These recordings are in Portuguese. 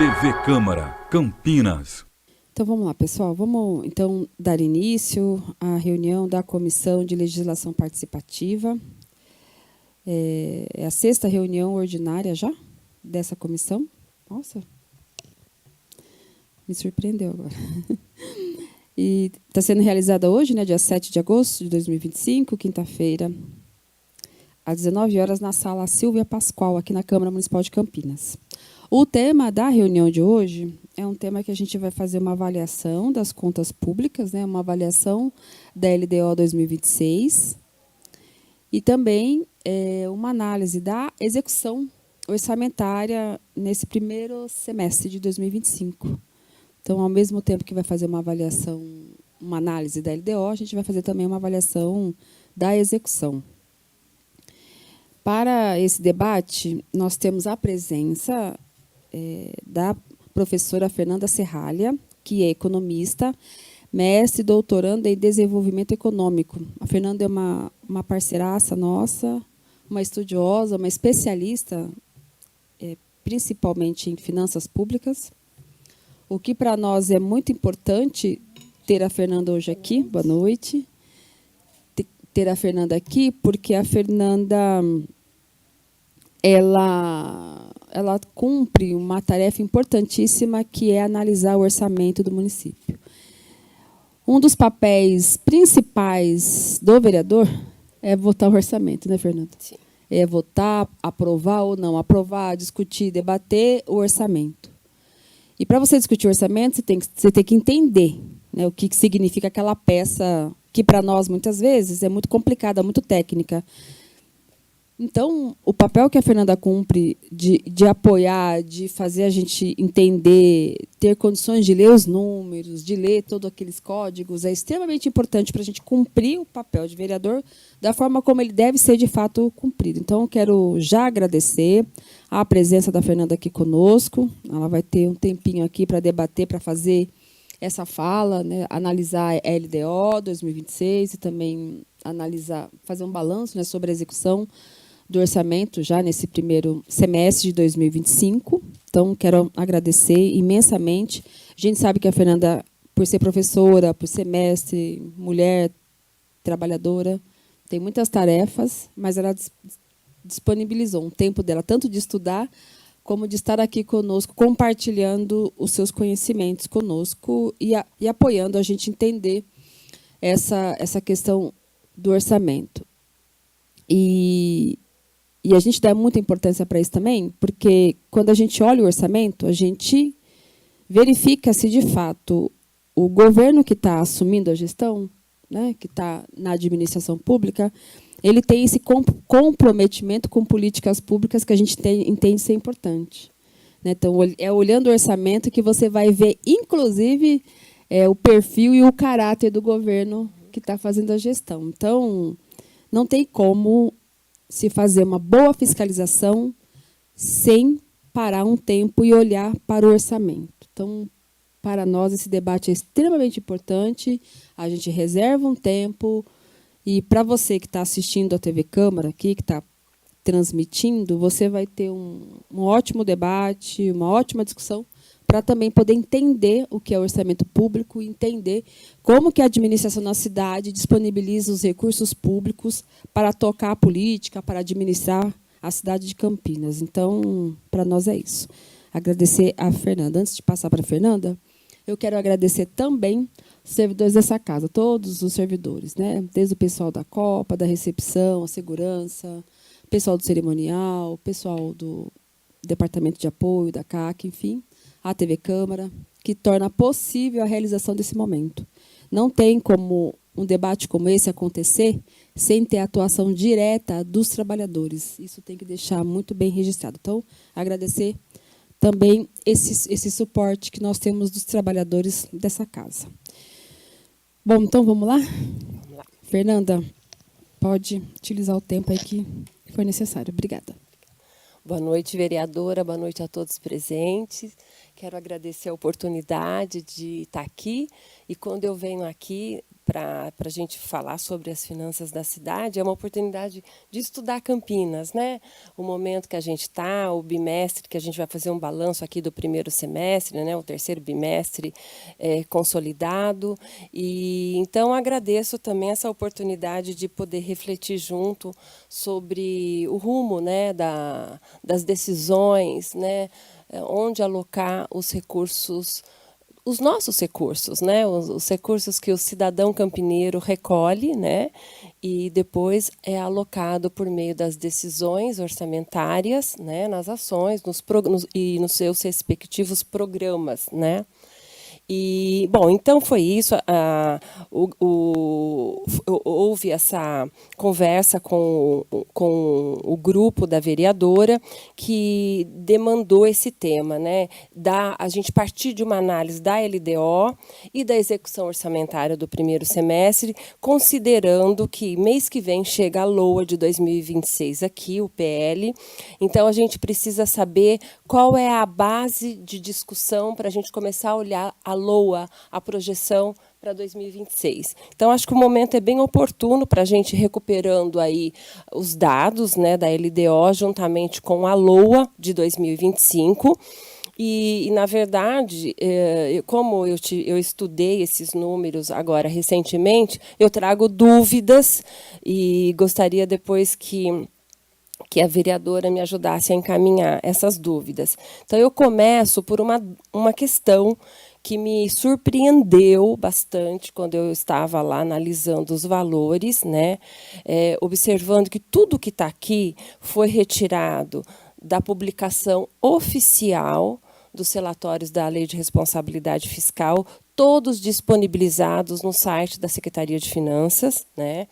TV Câmara, Campinas. Então vamos lá, pessoal. Vamos então dar início à reunião da Comissão de Legislação Participativa. É a sexta reunião ordinária já dessa comissão. Nossa, me surpreendeu agora. E está sendo realizada hoje, né, dia 7 de agosto de 2025, quinta-feira, às 19 horas, na sala Silvia Pascoal, aqui na Câmara Municipal de Campinas. O tema da reunião de hoje é um tema que a gente vai fazer uma avaliação das contas públicas, né, uma avaliação da LDO 2026 e também uma análise da execução orçamentária nesse primeiro semestre de 2025. Então, ao mesmo tempo que vai fazer uma avaliação, uma análise da LDO, a gente vai fazer também uma avaliação da execução. Para esse debate, nós temos a presença da professora Fernanda Serralha, que é economista, mestre e doutoranda em desenvolvimento econômico. A Fernanda é uma parceiraça nossa, uma estudiosa, uma especialista, principalmente em finanças públicas. O que para nós é muito importante ter a Fernanda hoje aqui. Boa noite. Ter a Fernanda aqui, porque a Fernanda ela cumpre uma tarefa importantíssima, que é analisar o orçamento do município. Um dos papéis principais do vereador é votar o orçamento, né, Fernanda? Sim. É votar, aprovar ou não aprovar, discutir, debater o orçamento. E para você discutir o orçamento, você tem que entender, né, o que significa aquela peça, que para nós, muitas vezes, é muito complicada, muito técnica. Então, o papel que a Fernanda cumpre de apoiar, de fazer a gente entender, ter condições de ler os números, de ler todos aqueles códigos, é extremamente importante para a gente cumprir o papel de vereador da forma como ele deve ser, de fato, cumprido. Então, eu quero já agradecer a presença da Fernanda aqui conosco. Ela vai ter um tempinho aqui para debater, para fazer essa fala, né, analisar a LDO 2026 e também fazer um balanço, né, sobre a execução do orçamento já nesse primeiro semestre de 2025. Então, quero agradecer imensamente. A gente sabe que a Fernanda, por ser professora, por ser mestre, mulher, trabalhadora, tem muitas tarefas, mas ela disponibilizou um tempo dela, tanto de estudar, como de estar aqui conosco, compartilhando os seus conhecimentos conosco e apoiando a gente entender essa questão do orçamento. E a gente dá muita importância para isso também, porque quando a gente olha o orçamento, a gente verifica se, de fato, o governo que está assumindo a gestão, né, que está na administração pública, ele tem esse comprometimento com políticas públicas que a gente entende ser importante. Né? Então, é olhando o orçamento que você vai ver, inclusive, o perfil e o caráter do governo que está fazendo a gestão. Então, não tem como se fazer uma boa fiscalização sem parar um tempo e olhar para o orçamento. Então, para nós, esse debate é extremamente importante. A gente reserva um tempo. E para você que está assistindo a TV Câmara aqui, que está transmitindo, você vai ter um ótimo debate, uma ótima discussão, para também poder entender o que é o orçamento público, entender como que a administração na cidade disponibiliza os recursos públicos para tocar a política, para administrar a cidade de Campinas. Então, para nós é isso. Agradecer a Fernanda. Antes de passar para a Fernanda, eu quero agradecer também os servidores dessa casa, todos os servidores, né? Desde o pessoal da Copa, da recepção, a segurança, o pessoal do cerimonial, o pessoal do departamento de apoio, da CAC, enfim, a TV Câmara, que torna possível a realização desse momento. Não tem como um debate como esse acontecer sem ter a atuação direta dos trabalhadores. Isso tem que deixar muito bem registrado. Então, agradecer também esse suporte que nós temos dos trabalhadores dessa casa. Bom, então vamos lá? Vamos lá. Fernanda, pode utilizar o tempo aí que for necessário. Obrigada. Boa noite, vereadora. Boa noite a todos presentes. Quero agradecer a oportunidade de estar aqui. E quando eu venho aqui, para a gente falar sobre as finanças da cidade, é uma oportunidade de estudar Campinas, né? O momento que a gente está, o bimestre, que a gente vai fazer um balanço aqui do primeiro semestre, né? O terceiro bimestre consolidado. E então agradeço também essa oportunidade de poder refletir junto sobre o rumo, né? Das decisões, né? Onde alocar os recursos, os nossos recursos, né? Os recursos que o cidadão campineiro recolhe, né? E depois é alocado por meio das decisões orçamentárias, né? Nas ações, e nos seus respectivos programas, né? E, bom, então foi isso. Houve essa conversa com o grupo da vereadora que demandou esse tema, né? A gente partir de uma análise da LDO e da execução orçamentária do primeiro semestre, considerando que mês que vem chega a LOA de 2026 aqui, o PL. Então, a gente precisa saber qual é a base de discussão para a gente começar a olhar a LOA, a projeção para 2026. Então, acho que o momento é bem oportuno para a gente recuperando aí os dados, né, da LDO, juntamente com a LOA de 2025. E na verdade, como eu estudei esses números agora recentemente, eu trago dúvidas e gostaria depois que a vereadora me ajudasse a encaminhar essas dúvidas. Então, eu começo por uma questão que me surpreendeu bastante quando eu estava lá analisando os valores, né? Observando que tudo que está aqui foi retirado da publicação oficial dos relatórios da Lei de Responsabilidade Fiscal, todos disponibilizados no site da Secretaria de Finanças, né?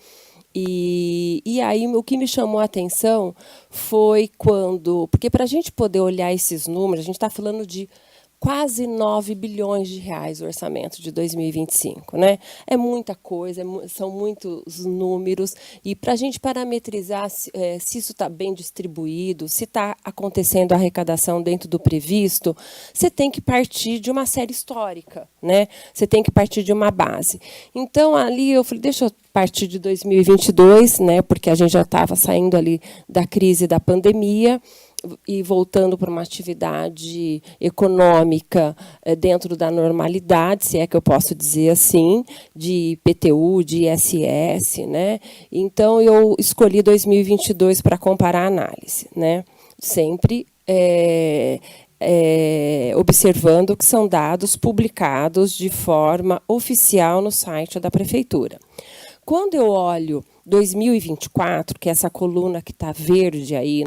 E aí o que me chamou a atenção foi porque para a gente poder olhar esses números, a gente está falando de quase 9 bilhões de reais o orçamento de 2025, né? É muita coisa, são muitos números, e para a gente parametrizar se isso está bem distribuído, se está acontecendo a arrecadação dentro do previsto, você tem que partir de uma série histórica, né? Você tem que partir de uma base. Então, ali eu falei, deixa eu partir de 2022, né? Porque a gente já estava saindo ali da crise da pandemia, e voltando para uma atividade econômica dentro da normalidade, se é que eu posso dizer assim, de IPTU, de ISS, né? Então, eu escolhi 2022 para comparar a análise, né? Sempre observando que são dados publicados de forma oficial no site da Prefeitura. Quando eu olho 2024, que é essa coluna que está verde aí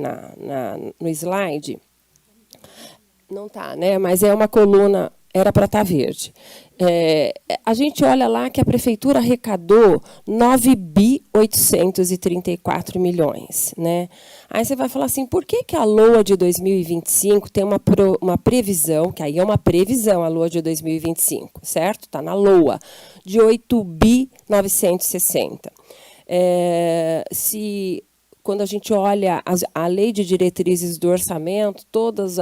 no slide, não está, né? Mas é uma coluna, era para estar verde. A gente olha lá que a Prefeitura arrecadou 9.834 milhões. Né? Aí você vai falar assim, por que a LOA de 2025 tem uma previsão, que aí é uma previsão, a LOA de 2025, certo? Está na LOA, de 8.960. Quando a gente olha a Lei de Diretrizes do Orçamento, todos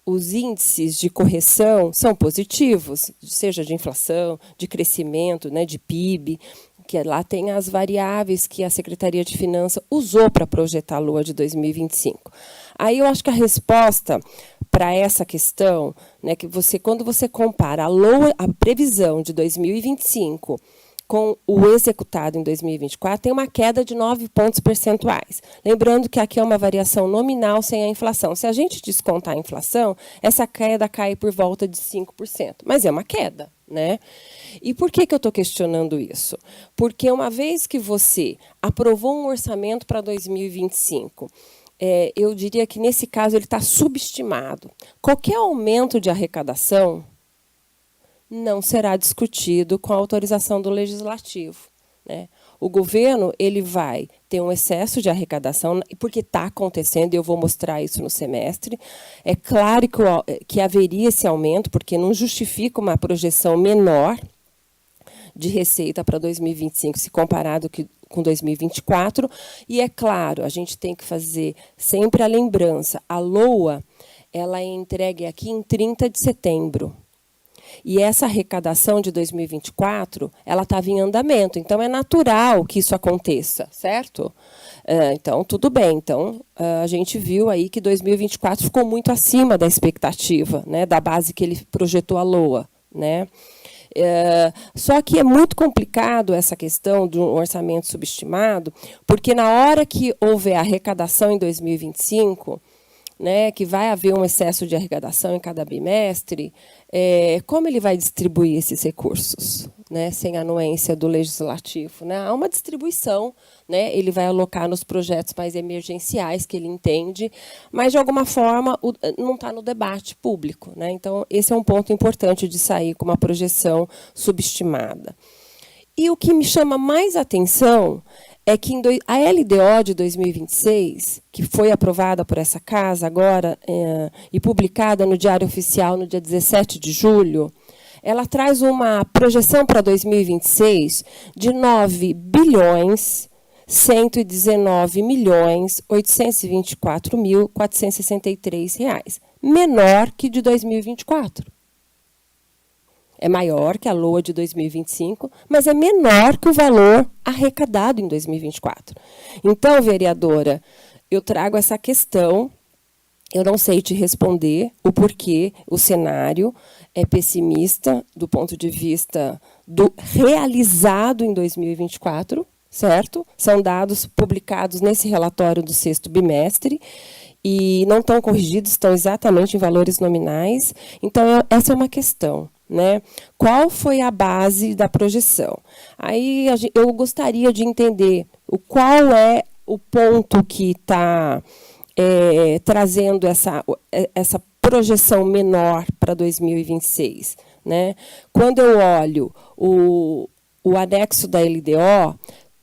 os índices de correção são positivos, seja de inflação, de crescimento, né, de PIB, que lá tem as variáveis que a Secretaria de Finanças usou para projetar a LOA de 2025. Aí eu acho que a resposta para essa questão, né, que quando você compara a LOA, a previsão de 2025, com o executado em 2024, tem uma queda de 9 pontos percentuais. Lembrando que aqui é uma variação nominal sem a inflação. Se a gente descontar a inflação, essa queda cai por volta de 5%. Mas é uma queda, né? E por que eu estou questionando isso? Porque uma vez que você aprovou um orçamento para 2025, eu diria que, nesse caso, ele está subestimado. Qualquer aumento de arrecadação não será discutido com a autorização do Legislativo. Né? O governo ele vai ter um excesso de arrecadação, porque está acontecendo, e eu vou mostrar isso no semestre. É claro que haveria esse aumento, porque não justifica uma projeção menor de receita para 2025, se comparado com 2024. E, é claro, a gente tem que fazer sempre a lembrança. A LOA ela é entregue aqui em 30 de setembro. E essa arrecadação de 2024, ela estava em andamento, então é natural que isso aconteça, certo? Então, tudo bem. Então, a gente viu aí que 2024 ficou muito acima da expectativa, né, da base que ele projetou a LOA, né? Só que é muito complicado essa questão do orçamento subestimado, porque na hora que houver arrecadação em 2025, né, que vai haver um excesso de arrecadação em cada bimestre, como ele vai distribuir esses recursos, né, sem anuência do legislativo? Né? Há uma distribuição, né, ele vai alocar nos projetos mais emergenciais que ele entende, mas, de alguma forma, não está no debate público. Né? Então, esse é um ponto importante de sair com uma projeção subestimada. E o que me chama mais atenção é que a LDO de 2026, que foi aprovada por essa casa agora e publicada no Diário Oficial no dia 17 de julho, ela traz uma projeção para 2026 de 9 bilhões 119 milhões 824 mil 463 reais, menor que de 2024. É maior que a LOA de 2025, mas é menor que o valor arrecadado em 2024. Então, vereadora, eu trago essa questão, eu não sei te responder o porquê o cenário é pessimista do ponto de vista do realizado em 2024, certo? São dados publicados nesse relatório do 6º bimestre, e não estão corrigidos, estão exatamente em valores nominais. Então, essa é uma questão. Né? Qual foi a base da projeção? Aí eu gostaria de entender qual é o ponto que está trazendo essa projeção menor para 2026. Né? Quando eu olho o anexo da LDO,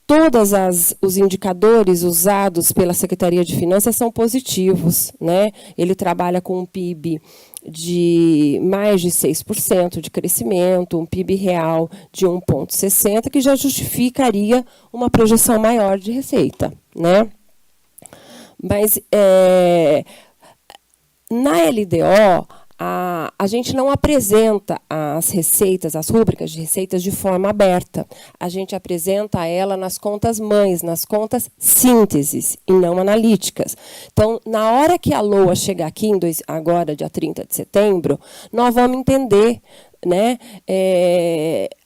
todos os indicadores usados pela Secretaria de Finanças são positivos. Né? Ele trabalha com um PIB de mais de 6% de crescimento, um PIB real de 1,60, que já justificaria uma projeção maior de receita. Né? Mas, na LDO, a gente não apresenta as receitas, as rúbricas de receitas de forma aberta. A gente apresenta ela nas contas mães, nas contas sínteses e não analíticas. Então, na hora que a LOA chegar aqui, agora, dia 30 de setembro, nós vamos entender, né,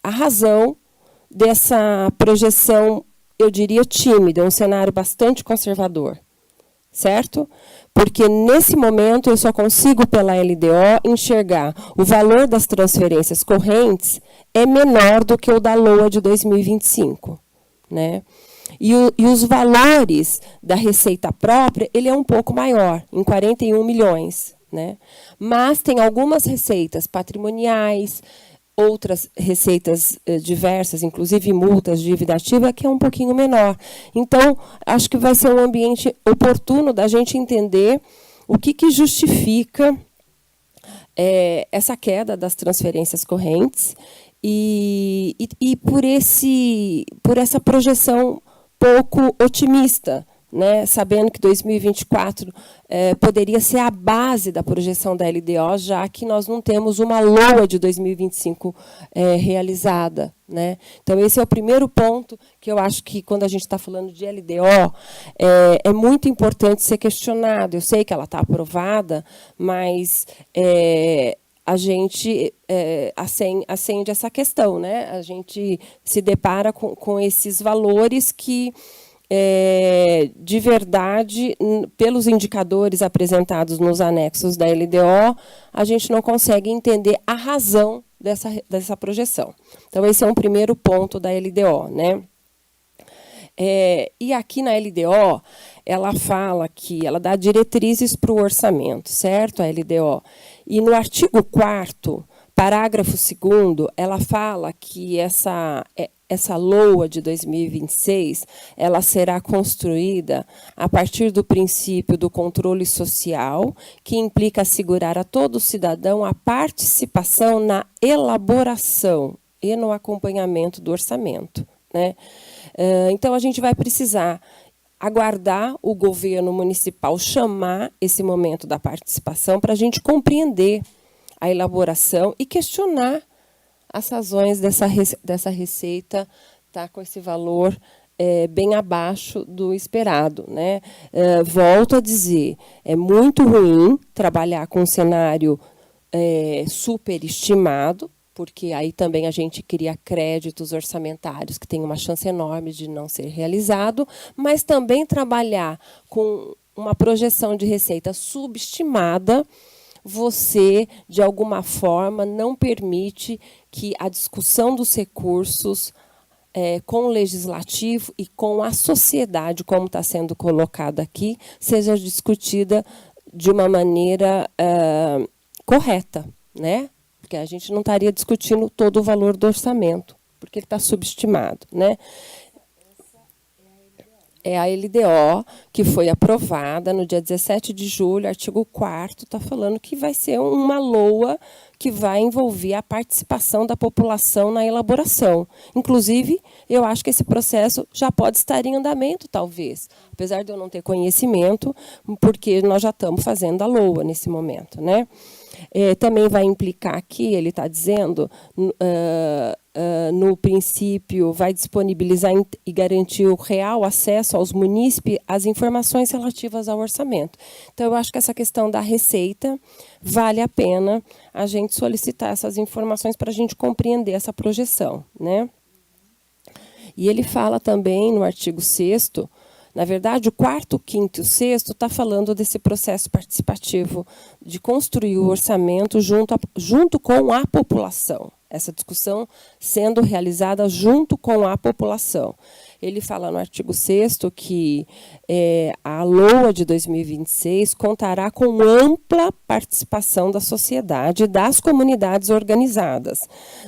a razão dessa projeção, eu diria, tímida, um cenário bastante conservador. Certo? Porque, nesse momento, eu só consigo, pela LDO, enxergar o valor das transferências correntes é menor do que o da LOA de 2025. Né? E os valores da receita própria, ele é um pouco maior, em 41 milhões. Né? Mas tem algumas receitas patrimoniais, outras receitas diversas, inclusive multas, dívida ativa, que é um pouquinho menor. Então, acho que vai ser um ambiente oportuno da gente entender o que justifica essa queda das transferências correntes e por essa projeção pouco otimista, né, sabendo que 2024 poderia ser a base da projeção da LDO, já que nós não temos uma LOA de 2025 realizada. Né? Então, esse é o primeiro ponto que eu acho que, quando a gente está falando de LDO, é muito importante ser questionado. Eu sei que ela está aprovada, mas a gente acende essa questão. Né? A gente se depara com esses valores que, de verdade, pelos indicadores apresentados nos anexos da LDO, a gente não consegue entender a razão dessa projeção. Então, esse é um primeiro ponto da LDO. Né? E aqui na LDO, ela fala que ela dá diretrizes para o orçamento, certo? A LDO. E no artigo 4º, parágrafo 2º, ela fala que essa LOA de 2026, ela será construída a partir do princípio do controle social, que implica assegurar a todo cidadão a participação na elaboração e no acompanhamento do orçamento. Né? Então, a gente vai precisar aguardar o governo municipal chamar esse momento da participação para a gente compreender a elaboração e questionar as razões dessa receita estar com esse valor bem abaixo do esperado, né? Volto a dizer, é muito ruim trabalhar com um cenário superestimado, porque aí também a gente cria créditos orçamentários que têm uma chance enorme de não ser realizado, mas também trabalhar com uma projeção de receita subestimada, você, de alguma forma, não permite que a discussão dos recursos com o legislativo e com a sociedade, como está sendo colocado aqui, seja discutida de uma maneira correta, né? Porque a gente não estaria discutindo todo o valor do orçamento, porque ele está subestimado, né? É a LDO, que foi aprovada no dia 17 de julho, artigo 4º, está falando que vai ser uma LOA que vai envolver a participação da população na elaboração. Inclusive, eu acho que esse processo já pode estar em andamento, talvez, apesar de eu não ter conhecimento, porque nós já estamos fazendo a LOA nesse momento, né? Também vai implicar aqui, ele está dizendo, no princípio, vai disponibilizar e garantir o real acesso aos munícipes às informações relativas ao orçamento. Então, eu acho que essa questão da receita vale a pena a gente solicitar essas informações para a gente compreender essa projeção, né? E ele fala também, no artigo 6º, na verdade, o 4º, 5º e o 6º está falando desse processo participativo de construir o orçamento junto com a população. Essa discussão sendo realizada junto com a população. Ele fala no artigo 6º que a LOA de 2026 contará com ampla participação da sociedade e das comunidades organizadas,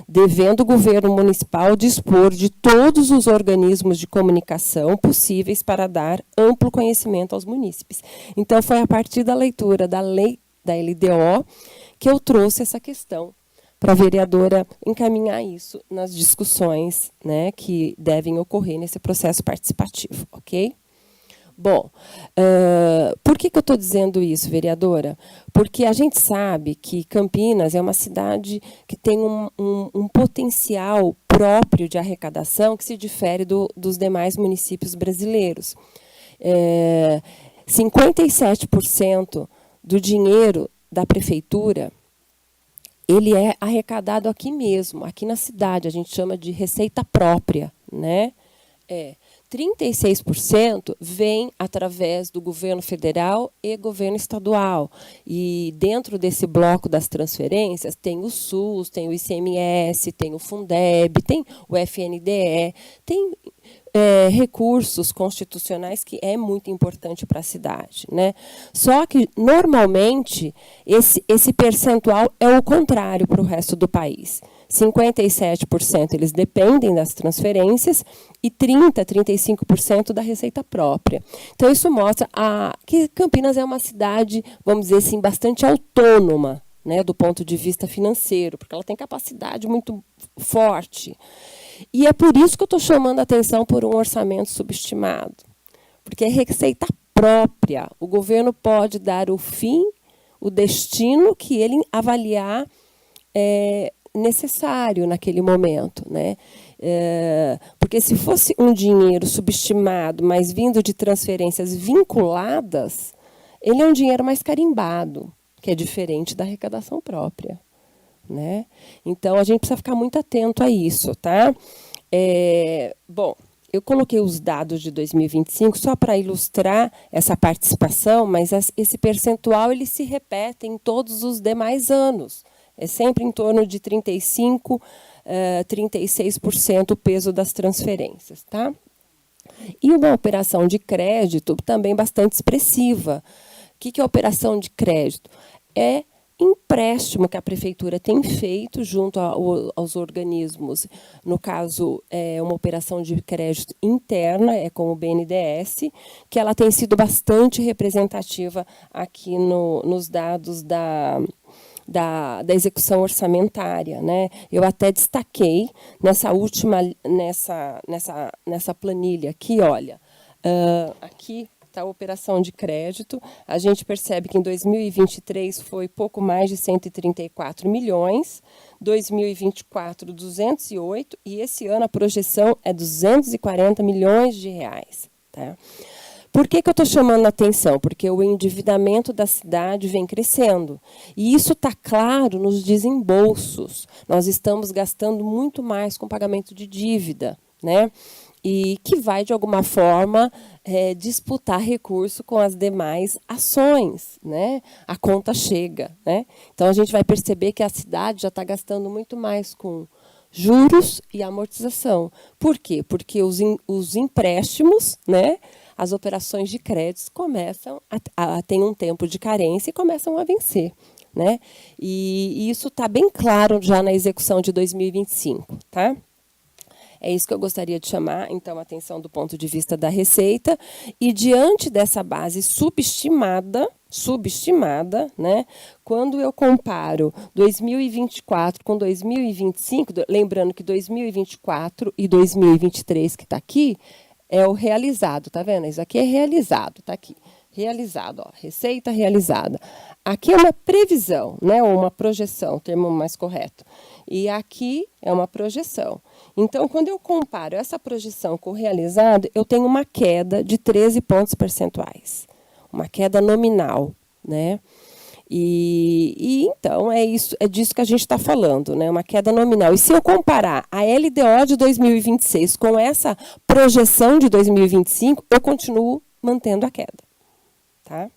devendo o governo municipal dispor de todos os organismos de comunicação possíveis para dar amplo conhecimento aos munícipes. Então, foi a partir da leitura da lei da LDO que eu trouxe essa questão para a vereadora encaminhar isso nas discussões, né, que devem ocorrer nesse processo participativo, ok? Bom, por que eu estou dizendo isso, vereadora? Porque a gente sabe que Campinas é uma cidade que tem um potencial próprio de arrecadação que se difere dos demais municípios brasileiros. 57% do dinheiro da prefeitura ele é arrecadado aqui mesmo, aqui na cidade, a gente chama de receita própria, né? 36% vem através do governo federal e governo estadual. E dentro desse bloco das transferências tem o SUS, tem o ICMS, tem o Fundeb, tem o FNDE, tem recursos constitucionais que é muito importante para a cidade, né? Só que, normalmente, esse percentual é o contrário para o resto do país. 57% eles dependem das transferências e 35% da receita própria. Então, isso mostra que Campinas é uma cidade, vamos dizer assim, bastante autônoma, né, do ponto de vista financeiro, porque ela tem capacidade muito forte. E é por isso que eu estou chamando a atenção por um orçamento subestimado. Porque é receita própria. O governo pode dar o fim, o destino que ele avaliar necessário naquele momento, né? Porque se fosse um dinheiro subestimado, mas vindo de transferências vinculadas, ele é um dinheiro mais carimbado, que é diferente da arrecadação própria, né? Então, a gente precisa ficar muito atento a isso, tá? Bom, eu coloquei os dados de 2025 só para ilustrar essa participação, mas esse percentual ele se repete em todos os demais anos. É sempre em torno de 35%, 36% o peso das transferências, tá? E uma operação de crédito também bastante expressiva. O que é operação de crédito? É empréstimo que a prefeitura tem feito junto aos organismos, no caso, é uma operação de crédito interna, com o BNDES, que ela tem sido bastante representativa aqui nos dados da execução orçamentária, né? Eu até destaquei nessa planilha aqui, olha, aqui tá? A operação de crédito, a gente percebe que em 2023 foi pouco mais de 134 milhões, 2024, 208, e esse ano a projeção é 240 milhões de reais. Tá? Por que eu estou chamando a atenção? Porque o endividamento da cidade vem crescendo. E isso está claro nos desembolsos. Nós estamos gastando muito mais com pagamento de dívida, né? E que vai, de alguma forma, disputar recurso com as demais ações, né? A conta chega, né? Então, a gente vai perceber que a cidade já está gastando muito mais com juros e amortização. Por quê? Porque os empréstimos, né? As operações de créditos começam a ter um tempo de carência e começam a vencer, né? E isso está bem claro já na execução de 2025, tá? É isso que eu gostaria de chamar, então, a atenção do ponto de vista da receita. E, diante dessa base subestimada, né, quando eu comparo 2024 com 2025, lembrando que 2024 e 2023, que está aqui, é o realizado, tá vendo? Isso aqui é realizado, tá aqui. Realizado, ó, receita realizada. Aqui é uma previsão, né, ou uma projeção, o termo mais correto. E aqui é uma projeção. Então, quando eu comparo essa projeção com o realizado, eu tenho uma queda de 13 pontos percentuais. Uma queda nominal, né? E então é disso que a gente está falando, né? Uma queda nominal. E se eu comparar a LDO de 2026 com essa projeção de 2025, eu continuo mantendo a queda. Tá?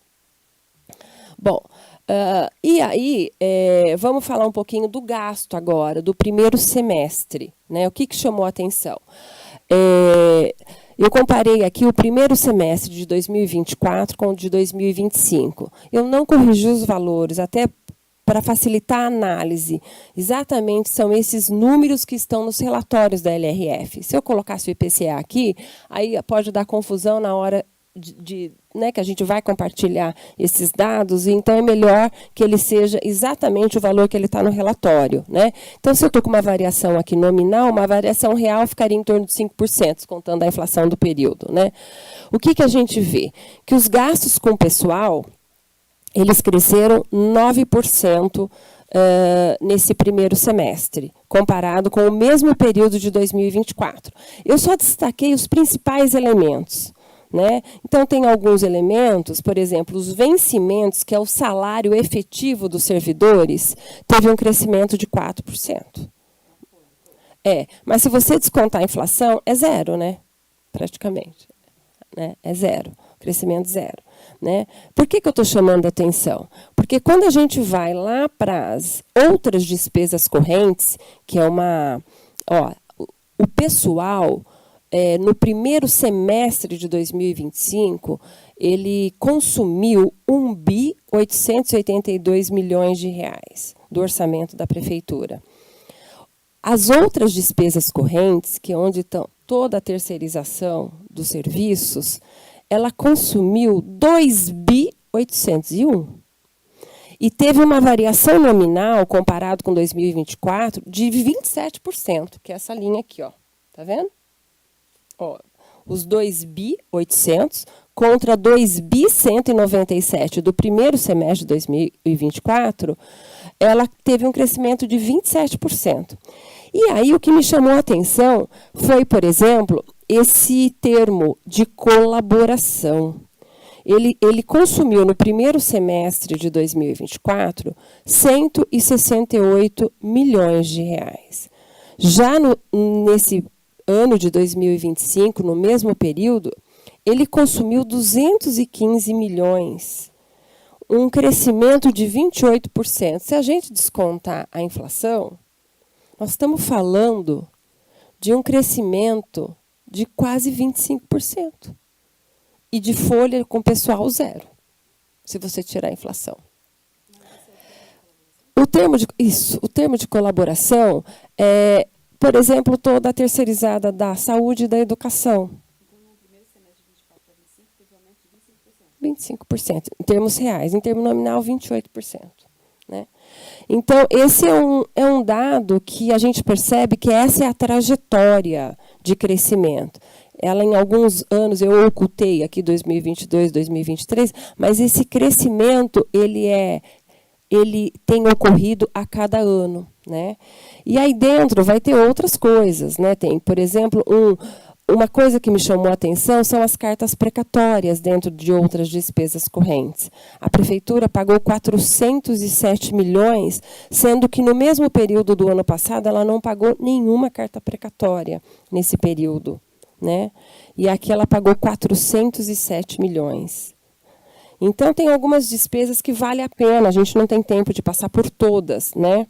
Bom, e aí vamos falar um pouquinho do gasto agora, do primeiro semestre, né? O que chamou a atenção? Eu comparei aqui o primeiro semestre de 2024 com o de 2025. Eu não corrigi os valores, até para facilitar a análise. Exatamente são esses números que estão nos relatórios da LRF. Se eu colocasse o IPCA aqui, aí pode dar confusão na hora né, que a gente vai compartilhar esses dados, e então é melhor que ele seja exatamente o valor que ele está no relatório. Né? Então, se eu estou com uma variação aqui nominal, uma variação real ficaria em torno de 5%, contando a inflação do período. Né? O que a gente vê? Que os gastos com pessoal, eles cresceram 9% nesse primeiro semestre, comparado com o mesmo período de 2024. Eu só destaquei os principais elementos. Né? Então, tem alguns elementos, por exemplo, os vencimentos, que é o salário efetivo dos servidores, teve um crescimento de 4%. Mas se você descontar a inflação, é zero, né? Praticamente. Né? É zero, crescimento zero. Né? Por que eu estou chamando a atenção? Porque quando a gente vai lá para as outras despesas correntes, que é o pessoal... no primeiro semestre de 2025, ele consumiu 1.882 milhões de reais do orçamento da prefeitura. As outras despesas correntes, que é onde estão toda a terceirização dos serviços, ela consumiu 2.801. E teve uma variação nominal, comparado com 2024, de 27%, que é essa linha aqui, ó. Tá vendo? Os 2.800 contra 2.197 do primeiro semestre de 2024, ela teve um crescimento de 27%. E aí o que me chamou a atenção foi, por exemplo, esse termo de colaboração. Ele consumiu no primeiro semestre de 2024 168 milhões de reais. Já nesse ano de 2025, no mesmo período, ele consumiu 215 milhões, um crescimento de 28%. Se a gente descontar a inflação, nós estamos falando de um crescimento de quase 25%. E de folha com pessoal zero, se você tirar a inflação. O termo de colaboração é, por exemplo, toda a terceirizada da saúde e da educação. Então, no primeiro semestre de 24 para 25, teve um aumento de 25%. 25%, em termos reais. Em termo nominal, 28%. Né? Então, esse é um dado que a gente percebe que essa é a trajetória de crescimento. Ela, em alguns anos, eu ocultei aqui 2022, 2023, mas esse crescimento ele tem ocorrido a cada ano, né? E aí dentro vai ter outras coisas, né? Tem, por exemplo, uma coisa que me chamou a atenção são as cartas precatórias dentro de outras despesas correntes. A prefeitura pagou 407 milhões, sendo que no mesmo período do ano passado ela não pagou nenhuma carta precatória nesse período, né? E aqui ela pagou 407 milhões. Então, tem algumas despesas que vale a pena, a gente não tem tempo de passar por todas, né?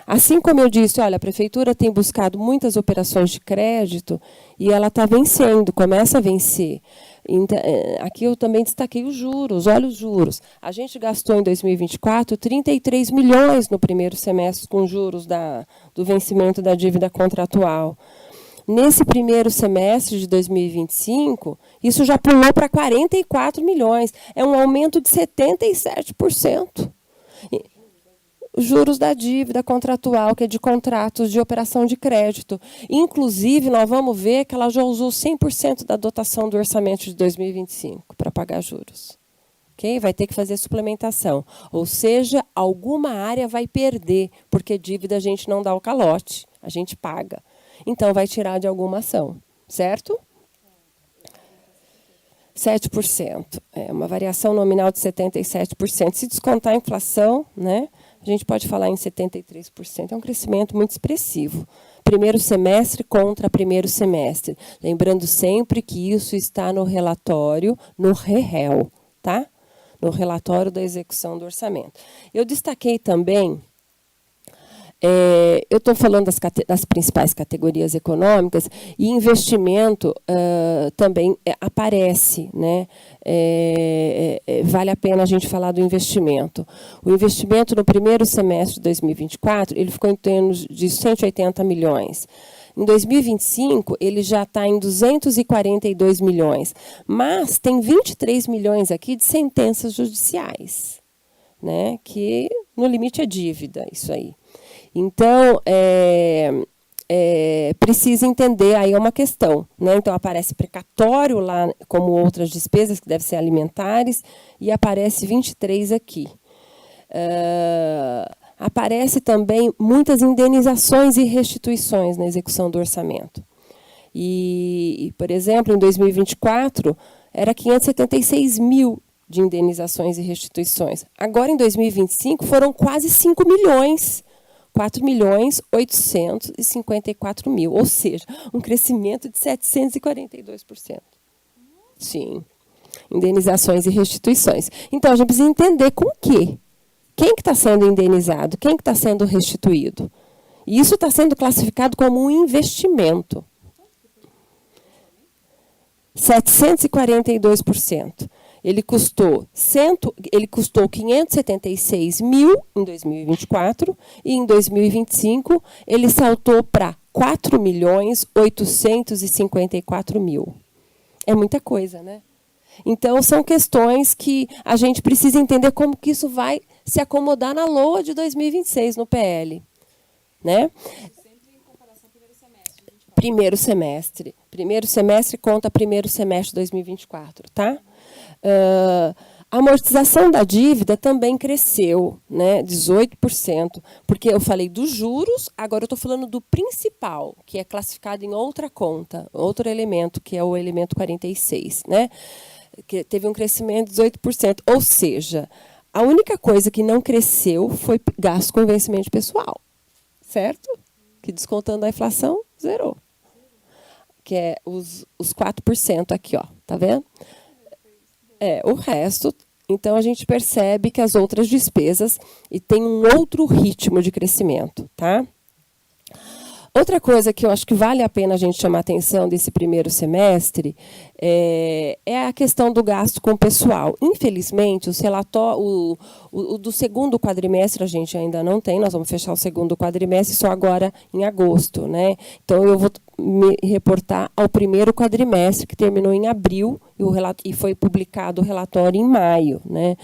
Assim como eu disse, olha, a prefeitura tem buscado muitas operações de crédito e ela está vencendo, começa a vencer. Então, aqui eu também destaquei os juros, olha os juros. A gente gastou em 2024 33 milhões no primeiro semestre com juros do vencimento da dívida contratual. Nesse primeiro semestre de 2025, isso já pulou para 44 milhões. É um aumento de 77%. Os juros da dívida contratual, que é de contratos de operação de crédito. Inclusive, nós vamos ver que ela já usou 100% da dotação do orçamento de 2025 para pagar juros. Okay? Vai ter que fazer suplementação. Ou seja, alguma área vai perder, porque dívida a gente não dá o calote, a gente paga. Então, vai tirar de alguma ação, certo? 7%. É uma variação nominal de 77%. Se descontar a inflação, né, a gente pode falar em 73%. É um crescimento muito expressivo. Primeiro semestre contra primeiro semestre. Lembrando sempre que isso está no relatório, no REREL, tá? No relatório da execução do orçamento. Eu destaquei também... eu estou falando das principais categorias econômicas e investimento também aparece, né? Vale a pena a gente falar do investimento. O investimento no primeiro semestre de 2024 ele ficou em termos de 180 milhões. Em 2025, ele já está em 242 milhões, mas tem 23 milhões aqui de sentenças judiciais, né? Que no limite é dívida, isso aí. Então, precisa entender, aí é uma questão, né? Então, aparece precatório lá, como outras despesas, que devem ser alimentares, e aparece 23 aqui. Aparece também muitas indenizações e restituições na execução do orçamento. E, por exemplo, em 2024, era 576 mil de indenizações e restituições. Agora, em 2025, foram quase 5 milhões. 4.854.000, ou seja, um crescimento de 742%. Sim, indenizações e restituições. Então, a gente precisa entender com o quê? Quem que está sendo indenizado? Quem que está sendo restituído? E isso está sendo classificado como um investimento. 742%. Ele custou 576 mil em 2024 e em 2025 ele saltou para 4.854.000. É muita coisa, né? Então, são questões que a gente precisa entender como que isso vai se acomodar na LOA de 2026, no PL. Né? Sempre em comparação ao primeiro semestre. Primeiro semestre conta primeiro semestre de 2024, tá? A amortização da dívida também cresceu, né, 18%, porque eu falei dos juros, agora eu estou falando do principal, que é classificado em outra conta, outro elemento, que é o elemento 46, né, que teve um crescimento de 18%. Ou seja, a única coisa que não cresceu foi gasto com vencimento pessoal, certo? Que descontando a inflação, zerou. Que é os 4% aqui, ó, tá vendo? O resto, então a gente percebe que as outras despesas e tem um outro ritmo de crescimento, tá? Outra coisa que eu acho que vale a pena a gente chamar a atenção desse primeiro semestre é a questão do gasto com o pessoal. Infelizmente, o do segundo quadrimestre a gente ainda não tem, nós vamos fechar o segundo quadrimestre só agora em agosto, né? Então, eu vou me reportar ao primeiro quadrimestre, que terminou em abril, e foi publicado o relatório em maio, né?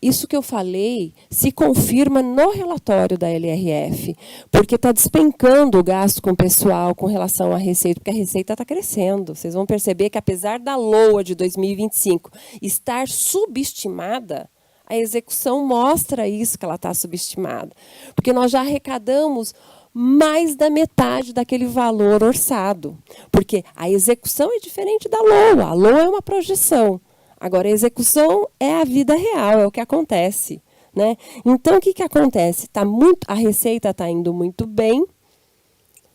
Isso que eu falei se confirma no relatório da LRF, porque está despencando o gasto com o pessoal com relação à receita, porque a receita está crescendo. Vocês vão perceber que, apesar da LOA de 2025 estar subestimada, a execução mostra isso, que ela está subestimada. Porque nós já arrecadamos mais da metade daquele valor orçado. Porque a execução é diferente da LOA. A LOA é uma projeção. Agora, a execução é a vida real, é o que acontece. Né? Então, o que acontece? A receita está indo muito bem,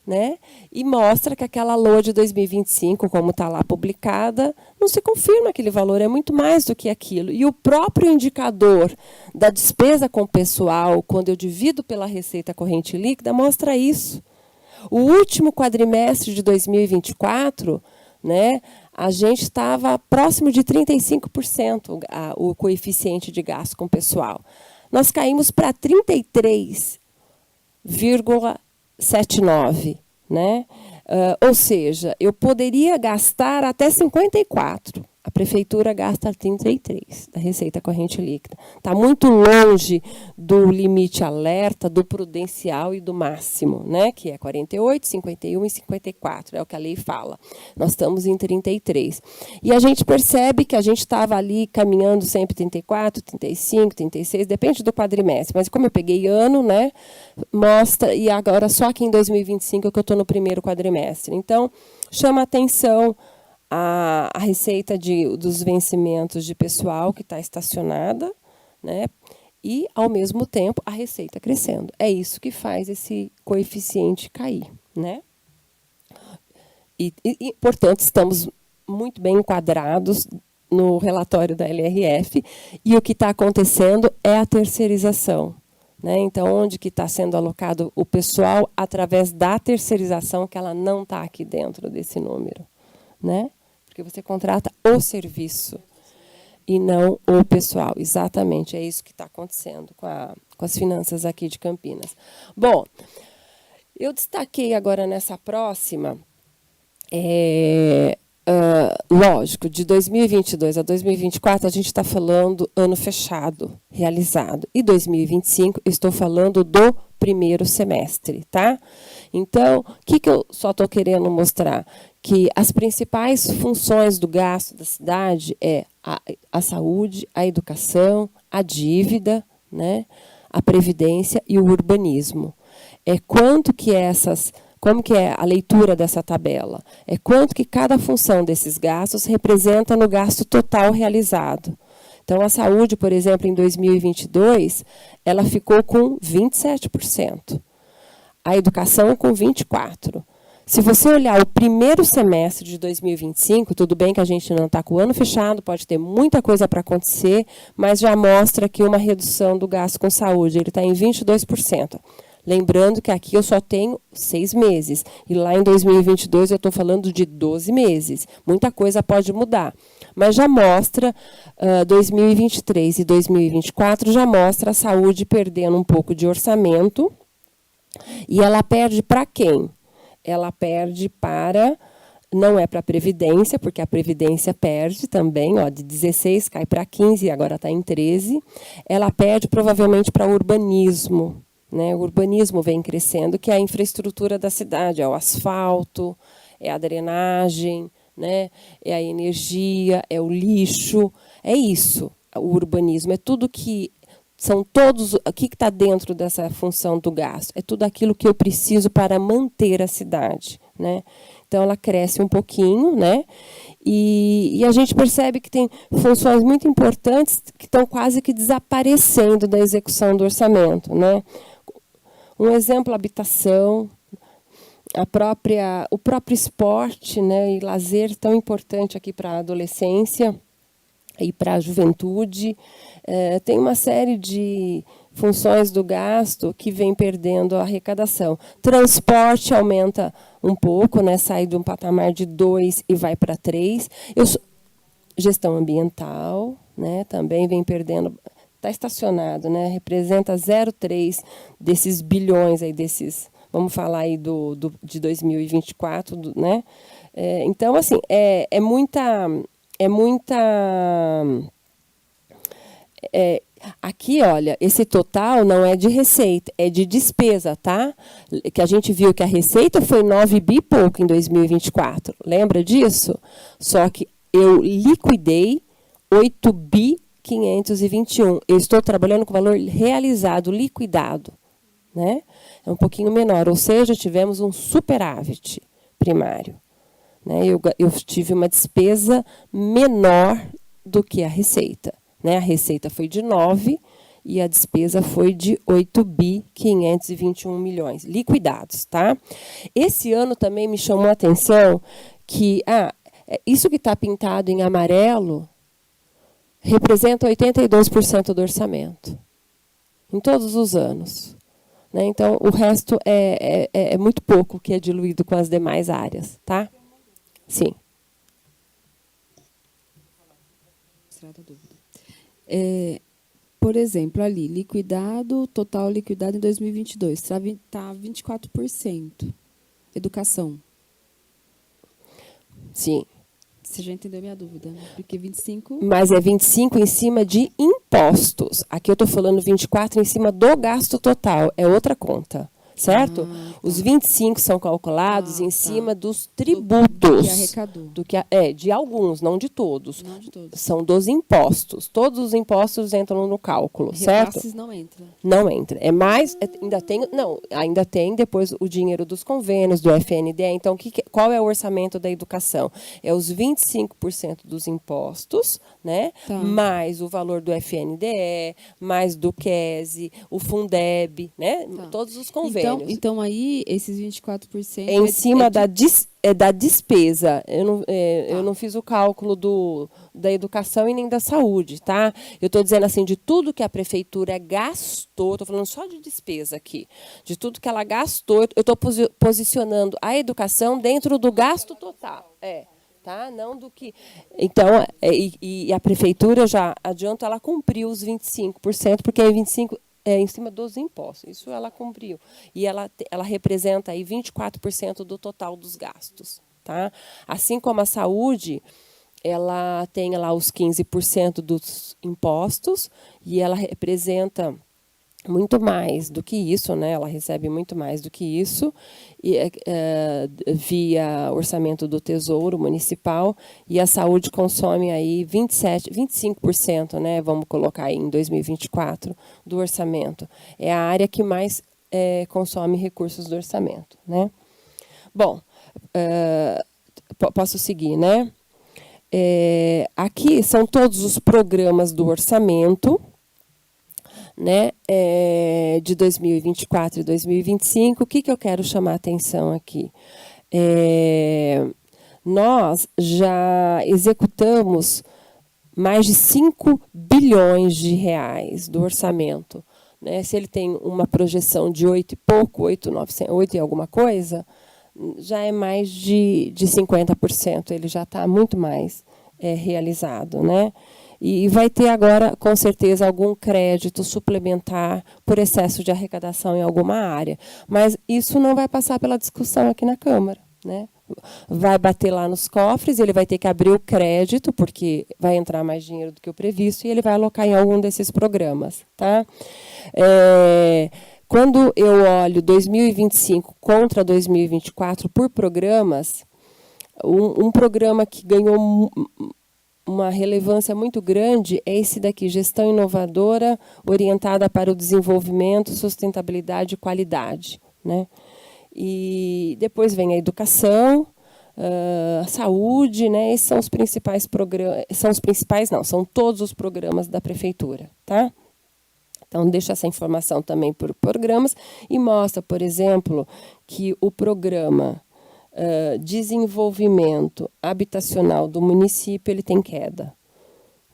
né? E mostra que aquela LOA de 2025, como está lá publicada, não se confirma aquele valor, é muito mais do que aquilo. E o próprio indicador da despesa com o pessoal, quando eu divido pela receita corrente líquida, mostra isso. O último quadrimestre de 2024, né, a gente estava próximo de 35% o coeficiente de gasto com o pessoal. Nós caímos para 33,79, né? Ou seja, eu poderia gastar até 54. A prefeitura gasta 33 da receita corrente líquida. Está muito longe do limite alerta, do prudencial e do máximo, né? Que é 48, 51 e 54, é o que a lei fala. Nós estamos em 33. E a gente percebe que a gente estava ali caminhando sempre 34, 35, 36, depende do quadrimestre. Mas como eu peguei ano, né? Mostra, e agora só aqui em 2025 que eu estou no primeiro quadrimestre. Então, chama a atenção a receita dos vencimentos de pessoal que está estacionada, né? E, ao mesmo tempo, a receita crescendo. É isso que faz esse coeficiente cair. Né? Portanto, estamos muito bem enquadrados no relatório da LRF, e o que está acontecendo é a terceirização. Né? Então, onde que está sendo alocado o pessoal através da terceirização, que ela não está aqui dentro desse número. Né? Porque você contrata o serviço e não o pessoal. Exatamente, é isso que está acontecendo com as finanças aqui de Campinas. Bom, eu destaquei agora nessa próxima, lógico, de 2022 a 2024, a gente está falando ano fechado, realizado. E 2025, eu estou falando do primeiro semestre, tá? Então, o que eu só estou querendo mostrar? Que as principais funções do gasto da cidade é a saúde, a educação, a dívida, né, a previdência e o urbanismo. Como que é a leitura dessa tabela? É quanto que cada função desses gastos representa no gasto total realizado. Então, a saúde, por exemplo, em 2022, ela ficou com 27%. A educação com 24%. Se você olhar o primeiro semestre de 2025, tudo bem que a gente não está com o ano fechado, pode ter muita coisa para acontecer, mas já mostra aqui uma redução do gasto com saúde. Ele está em 22%. Lembrando que aqui eu só tenho 6 meses. E lá em 2022 eu estou falando de 12 meses. Muita coisa pode mudar. Mas já mostra, 2023 e 2024, já mostra a saúde perdendo um pouco de orçamento. E ela perde para quem? Ela perde para... Não é para a Previdência, porque a Previdência perde também, ó, de 16 cai para 15 e agora está em 13. Ela perde provavelmente para o urbanismo. Né? O urbanismo vem crescendo, que é a infraestrutura da cidade, é o asfalto, é a drenagem, né? É a energia, é o lixo, é isso. O urbanismo é tudo que... São todos, o que está dentro dessa função do gasto? É tudo aquilo que eu preciso para manter a cidade. Né? Então, ela cresce um pouquinho, né? E a gente percebe que tem funções muito importantes que estão quase que desaparecendo da execução do orçamento. Né? Um exemplo, a habitação, o próprio esporte, né? E lazer, tão importante aqui para a adolescência e para a juventude. Tem uma série de funções do gasto que vem perdendo a arrecadação. Transporte aumenta um pouco, né, sai de um patamar de 2 e vai para 3. Gestão ambiental, né, também vem perdendo, está estacionado, né, representa 0,3 desses bilhões, aí, vamos falar aí de 2024. Né? Então, assim, é muita Aqui, olha, esse total não é de receita, é de despesa, tá? Que a gente viu que a receita foi 9 bi e pouco em 2024. Lembra disso? Só que eu liquidei 8 bi 521. Eu estou trabalhando com valor realizado, liquidado, né? É um pouquinho menor, ou seja, tivemos um superávit primário, né? Eu tive uma despesa menor do que a receita, né? A receita foi de 9 e a despesa foi de 8 bi 521 milhões liquidados, tá? Esse ano também me chamou a atenção que isso que está pintado em amarelo representa 82% do orçamento, em todos os anos, né? Então, o resto é muito pouco que é diluído com as demais áreas, tá? Sim. Por exemplo, ali, total liquidado em 2022, está 24%. Educação. Sim. Você já entendeu a minha dúvida, né? Porque 25... Mas é 25 em cima de impostos. Aqui eu estou falando 24 em cima do gasto total. É outra conta, certo? Tá. Os 25 são calculados em cima dos tributos. Do que arrecadou. De alguns, não de todos. Não de todos. São dos impostos. Todos os impostos entram no cálculo, certo? Repasses não entra. Não entra. É mais, ainda tem depois o dinheiro dos convênios, do FNDE. Então, qual é o orçamento da educação? É os 25% dos impostos, né? Tá. Mais o valor do FNDE, mais do QESE, o Fundeb, né? Tá. Todos os convênios. Então aí, esses 24%... Em cima da despesa. Eu não fiz o cálculo da educação e nem da saúde, tá? Eu estou dizendo assim, de tudo que a prefeitura gastou, estou falando só de despesa aqui, de tudo que ela gastou, eu estou posicionando a educação dentro do gasto total. Tá? Não do que... Então, e a prefeitura, já adianto, ela cumpriu os 25%, porque aí 25% é em cima dos impostos. Isso ela cumpriu. E ela representa aí 24% do total dos gastos. Tá? Assim como a saúde, ela tem lá os 15% dos impostos e ela representa muito mais do que isso, né? Ela recebe muito mais do que isso via orçamento do Tesouro Municipal, e a saúde consome aí 25%, né? Vamos colocar aí em 2024 do orçamento. É a área que mais consome recursos do orçamento, né? Bom, posso seguir, né? Aqui são todos os programas do orçamento, né, de 2024 e 2025. O que eu quero chamar a atenção aqui? Nós já executamos mais de 5 bilhões de reais do orçamento, né? Se ele tem uma projeção de 8 e pouco, 8 e alguma coisa, já é mais de 50%, ele já está muito mais realizado, né? E vai ter agora, com certeza, algum crédito suplementar por excesso de arrecadação em alguma área. Mas isso não vai passar pela discussão aqui na Câmara, né? Vai bater lá nos cofres, ele vai ter que abrir o crédito, porque vai entrar mais dinheiro do que o previsto, e ele vai alocar em algum desses programas, tá? Quando eu olho 2025 contra 2024 por programas, um programa que ganhou uma relevância muito grande é esse daqui, gestão inovadora orientada para o desenvolvimento, sustentabilidade e qualidade, né? E depois vem a educação, a saúde, né? Esses são os principais programas, são todos os programas da prefeitura, tá? Então, deixa essa informação também por programas e mostra, por exemplo, que o programa desenvolvimento habitacional do município ele tem queda,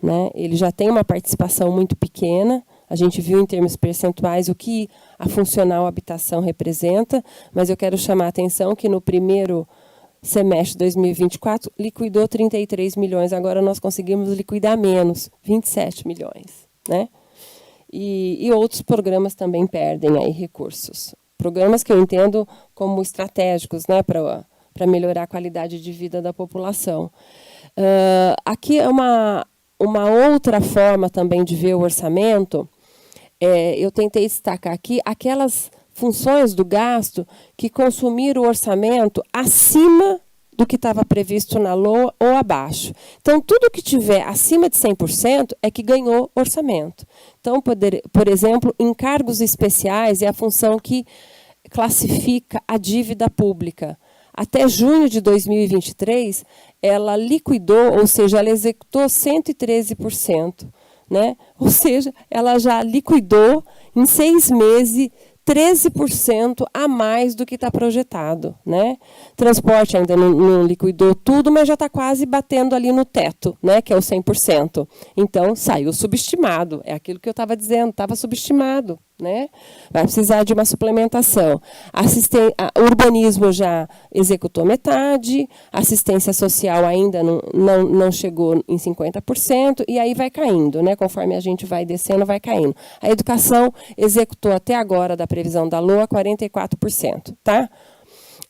né? Ele já tem uma participação muito pequena. A gente viu em termos percentuais o que a funcional habitação representa, mas eu quero chamar a atenção que no primeiro semestre de 2024 liquidou 33 milhões, agora nós conseguimos liquidar menos, 27 milhões, né? E outros programas também perdem aí recursos. Programas que eu entendo como estratégicos, né, para melhorar a qualidade de vida da população. Aqui é uma outra forma também de ver o orçamento, eu tentei destacar aqui aquelas funções do gasto que consumiram o orçamento acima do que estava previsto na LOA ou abaixo. Então, tudo que tiver acima de 100% é que ganhou orçamento. Então, por exemplo, encargos especiais é a função que classifica a dívida pública. Até junho de 2023, ela liquidou, ou seja, ela executou 113%. Né? Ou seja, ela já liquidou em 6 meses 13% a mais do que está projetado. Né? Transporte ainda não liquidou tudo, mas já está quase batendo ali no teto, né? Que é o 100%. Então, saiu subestimado. É aquilo que eu estava dizendo, estava subestimado. Né? Vai precisar de uma suplementação. O urbanismo já executou metade, a assistência social ainda não chegou em 50%, e aí vai caindo, né? Conforme a gente vai descendo, vai caindo. A educação executou até agora, da previsão da LOA, 44%. Tá?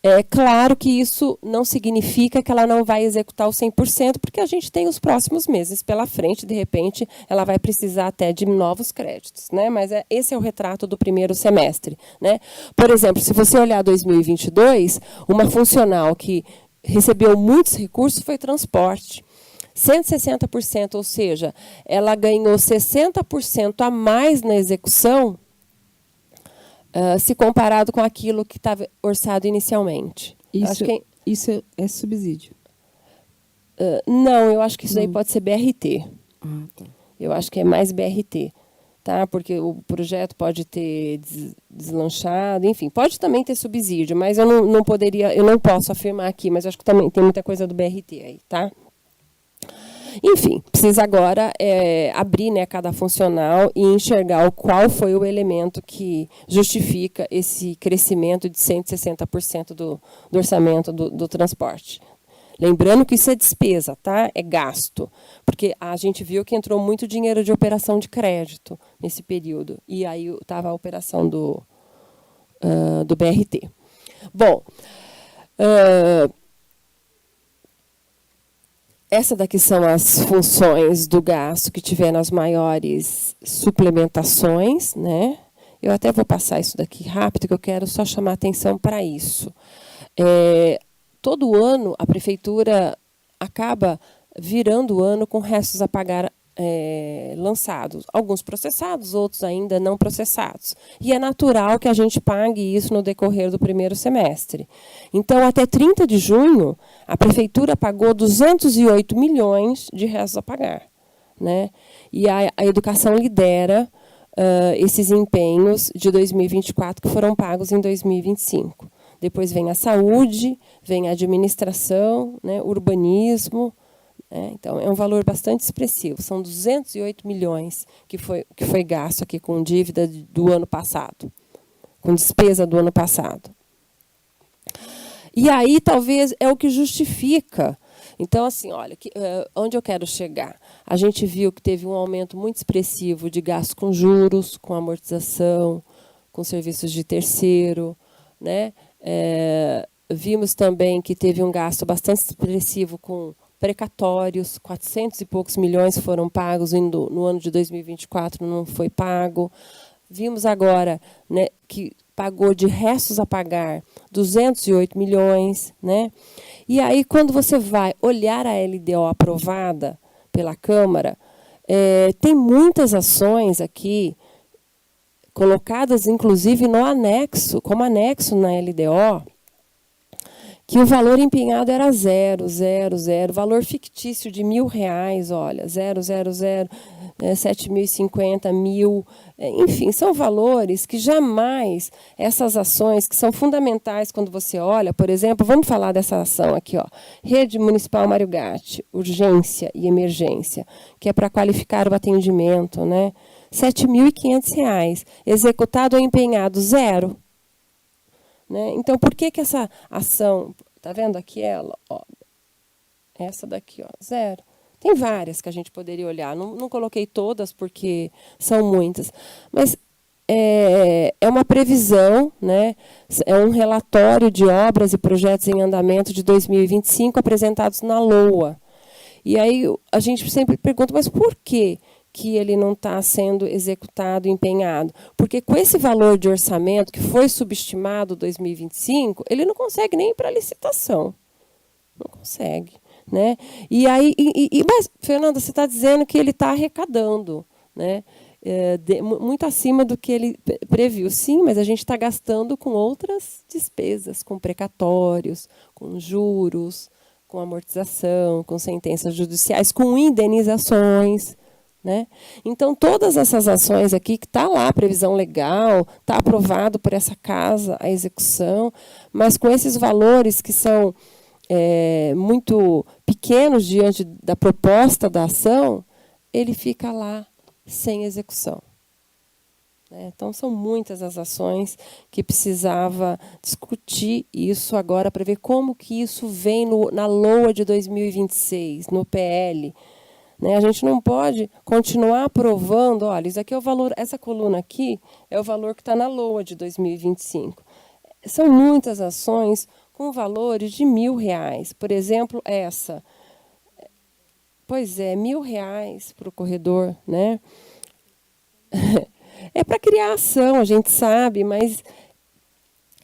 É claro que isso não significa que ela não vai executar o 100%, porque a gente tem os próximos meses pela frente, de repente, ela vai precisar até de novos créditos. Né? Mas esse é o retrato do primeiro semestre. Né? Por exemplo, se você olhar 2022, uma funcional que recebeu muitos recursos foi transporte. 160%, ou seja, ela ganhou 60% a mais na execução, se comparado com aquilo que estava orçado inicialmente. Isso é subsídio? Não, eu acho que isso aí pode ser BRT. Tá. Eu acho que é mais BRT. Tá? Porque o projeto pode ter deslanchado, enfim, pode também ter subsídio, mas eu não posso afirmar aqui, mas eu acho que também tem muita coisa do BRT aí. Tá? Enfim, precisa agora abrir, né, cada funcional e enxergar qual foi o elemento que justifica esse crescimento de 160% do orçamento do transporte. Lembrando que isso é despesa, tá? É gasto, porque a gente viu que entrou muito dinheiro de operação de crédito nesse período, e aí estava a operação do BRT. Bom, essa daqui são as funções do gasto que tiveram as maiores suplementações, né? Eu até vou passar isso daqui rápido, que eu quero só chamar atenção para isso. Todo ano, a prefeitura acaba virando o ano com restos a pagar lançados. Alguns processados, outros ainda não processados. E é natural que a gente pague isso no decorrer do primeiro semestre. Então, até 30 de junho, a prefeitura pagou 208 milhões de restos a pagar. Né? E a educação lidera esses empenhos de 2024 que foram pagos em 2025. Depois vem a saúde, vem a administração, né, urbanismo. Então, é um valor bastante expressivo. São 208 milhões que foi gasto aqui com dívida do ano passado, com despesa do ano passado. E aí, talvez, é o que justifica. Então, assim, olha, onde eu quero chegar? A gente viu que teve um aumento muito expressivo de gastos com juros, com amortização, com serviços de terceiro. Né? Vimos também que teve um gasto bastante expressivo com precatórios, 400 e poucos milhões foram pagos, no ano de 2024 não foi pago. Vimos agora, né, que pagou de restos a pagar 208 milhões. Né? E aí, quando você vai olhar a LDO aprovada pela Câmara, tem muitas ações aqui, colocadas, inclusive, no anexo, como anexo na LDO, que o valor empenhado era 0, valor fictício de R$1.000, olha, 000, 7.050, 1.000, enfim, são valores que jamais essas ações, que são fundamentais quando você olha, por exemplo, vamos falar dessa ação aqui, ó, Rede Municipal Mário Gatti, urgência e emergência, que é para qualificar o atendimento, né? R$7.500, executado ou empenhado 0. Né? Então, por que essa ação... Está vendo aqui ela? Ó, essa daqui, ó, 0. Tem várias que a gente poderia olhar. Não coloquei todas, porque são muitas. Mas é uma previsão, né? É um relatório de obras e projetos em andamento de 2025 apresentados na LOA. E aí a gente sempre pergunta, mas por quê que ele não está sendo executado, empenhado? Porque com esse valor de orçamento que foi subestimado 2025, ele não consegue nem ir para a licitação. Não consegue. Né? E aí, mas, Fernanda, você está dizendo que ele está arrecadando, né? Muito acima do que ele previu. Sim, mas a gente está gastando com outras despesas, com precatórios, com juros, com amortização, com sentenças judiciais, com indenizações. Né? Então, todas essas ações aqui, que está lá, previsão legal, está aprovado por essa casa a execução, mas com esses valores que são muito pequenos diante da proposta da ação, ele fica lá sem execução. Então, são muitas as ações que precisava discutir isso agora para ver como que isso vem na LOA de 2026, no PL. A gente não pode continuar aprovando, olha, isso aqui é o valor, essa coluna aqui é o valor que está na LOA de 2025. São muitas ações com valores de R$1.000. Por exemplo, essa. Pois é, R$1.000 para o corredor, né? É para criar ação, a gente sabe, mas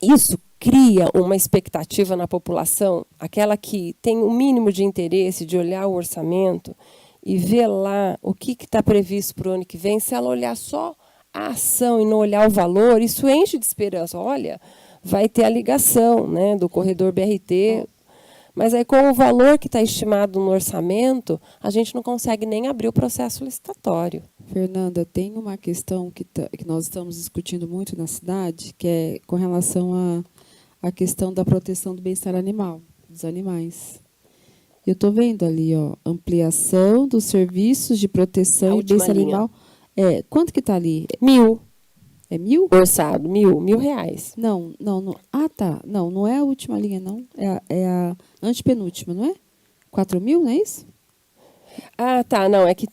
isso cria uma expectativa na população, aquela que tem o mínimo de interesse de olhar o orçamento e ver lá o que está previsto para o ano que vem. Se ela olhar só a ação e não olhar o valor, isso enche de esperança. Olha, vai ter a ligação, né, do corredor BRT, mas aí com o valor que está estimado no orçamento, a gente não consegue nem abrir o processo licitatório. Fernanda, tem uma questão que nós estamos discutindo muito na cidade, que é com relação à questão da proteção do bem-estar animal, dos animais. Eu estou vendo ali, ó, ampliação dos serviços de proteção e bem-estar animal. Quanto que está ali? 1.000. É 1.000? Orçado, R$1.000. Não. Ah, tá. Não é a última linha, não. É a antepenúltima, não é? 4.000, não é isso? Ah, tá. Não, é que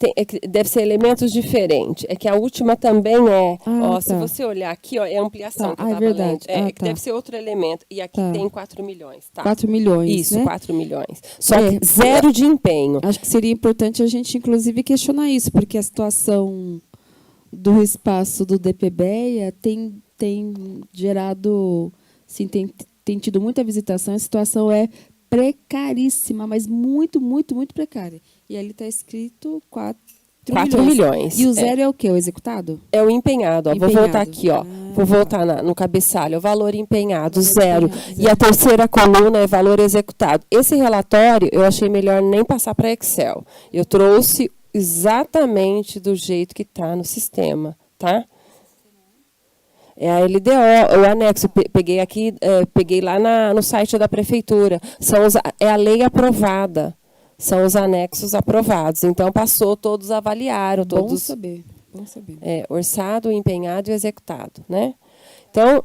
deve ser elementos diferentes. É que a última também é. Ah, Se você olhar aqui, ó, é ampliação tá. que eu estava verdade. lendo. Que deve ser outro elemento. E aqui tem 4 milhões. Tá? 4 milhões. Isso, né? 4 milhões. Só que zero de empenho. Acho que seria importante a gente, inclusive, questionar isso, porque a situação do espaço do DPBEA tem gerado, sim, tem tido muita visitação, a situação é precaríssima, mas muito, muito, muito precária. E ali está escrito 4 milhões. E o zero é o quê? O executado? É o empenhado. Ó. Vou voltar aqui. Ó. Vou voltar no cabeçalho. O valor empenhado, zero. E a terceira coluna é valor executado. Esse relatório, eu achei melhor nem passar para Excel. Eu trouxe exatamente do jeito que está no sistema. Tá? É a LDO, o anexo. Peguei aqui, peguei lá no site da prefeitura. É a lei aprovada. São os anexos aprovados. Então, passou, todos avaliaram. Todos, bom saber. Orçado, empenhado e executado. Né? Então,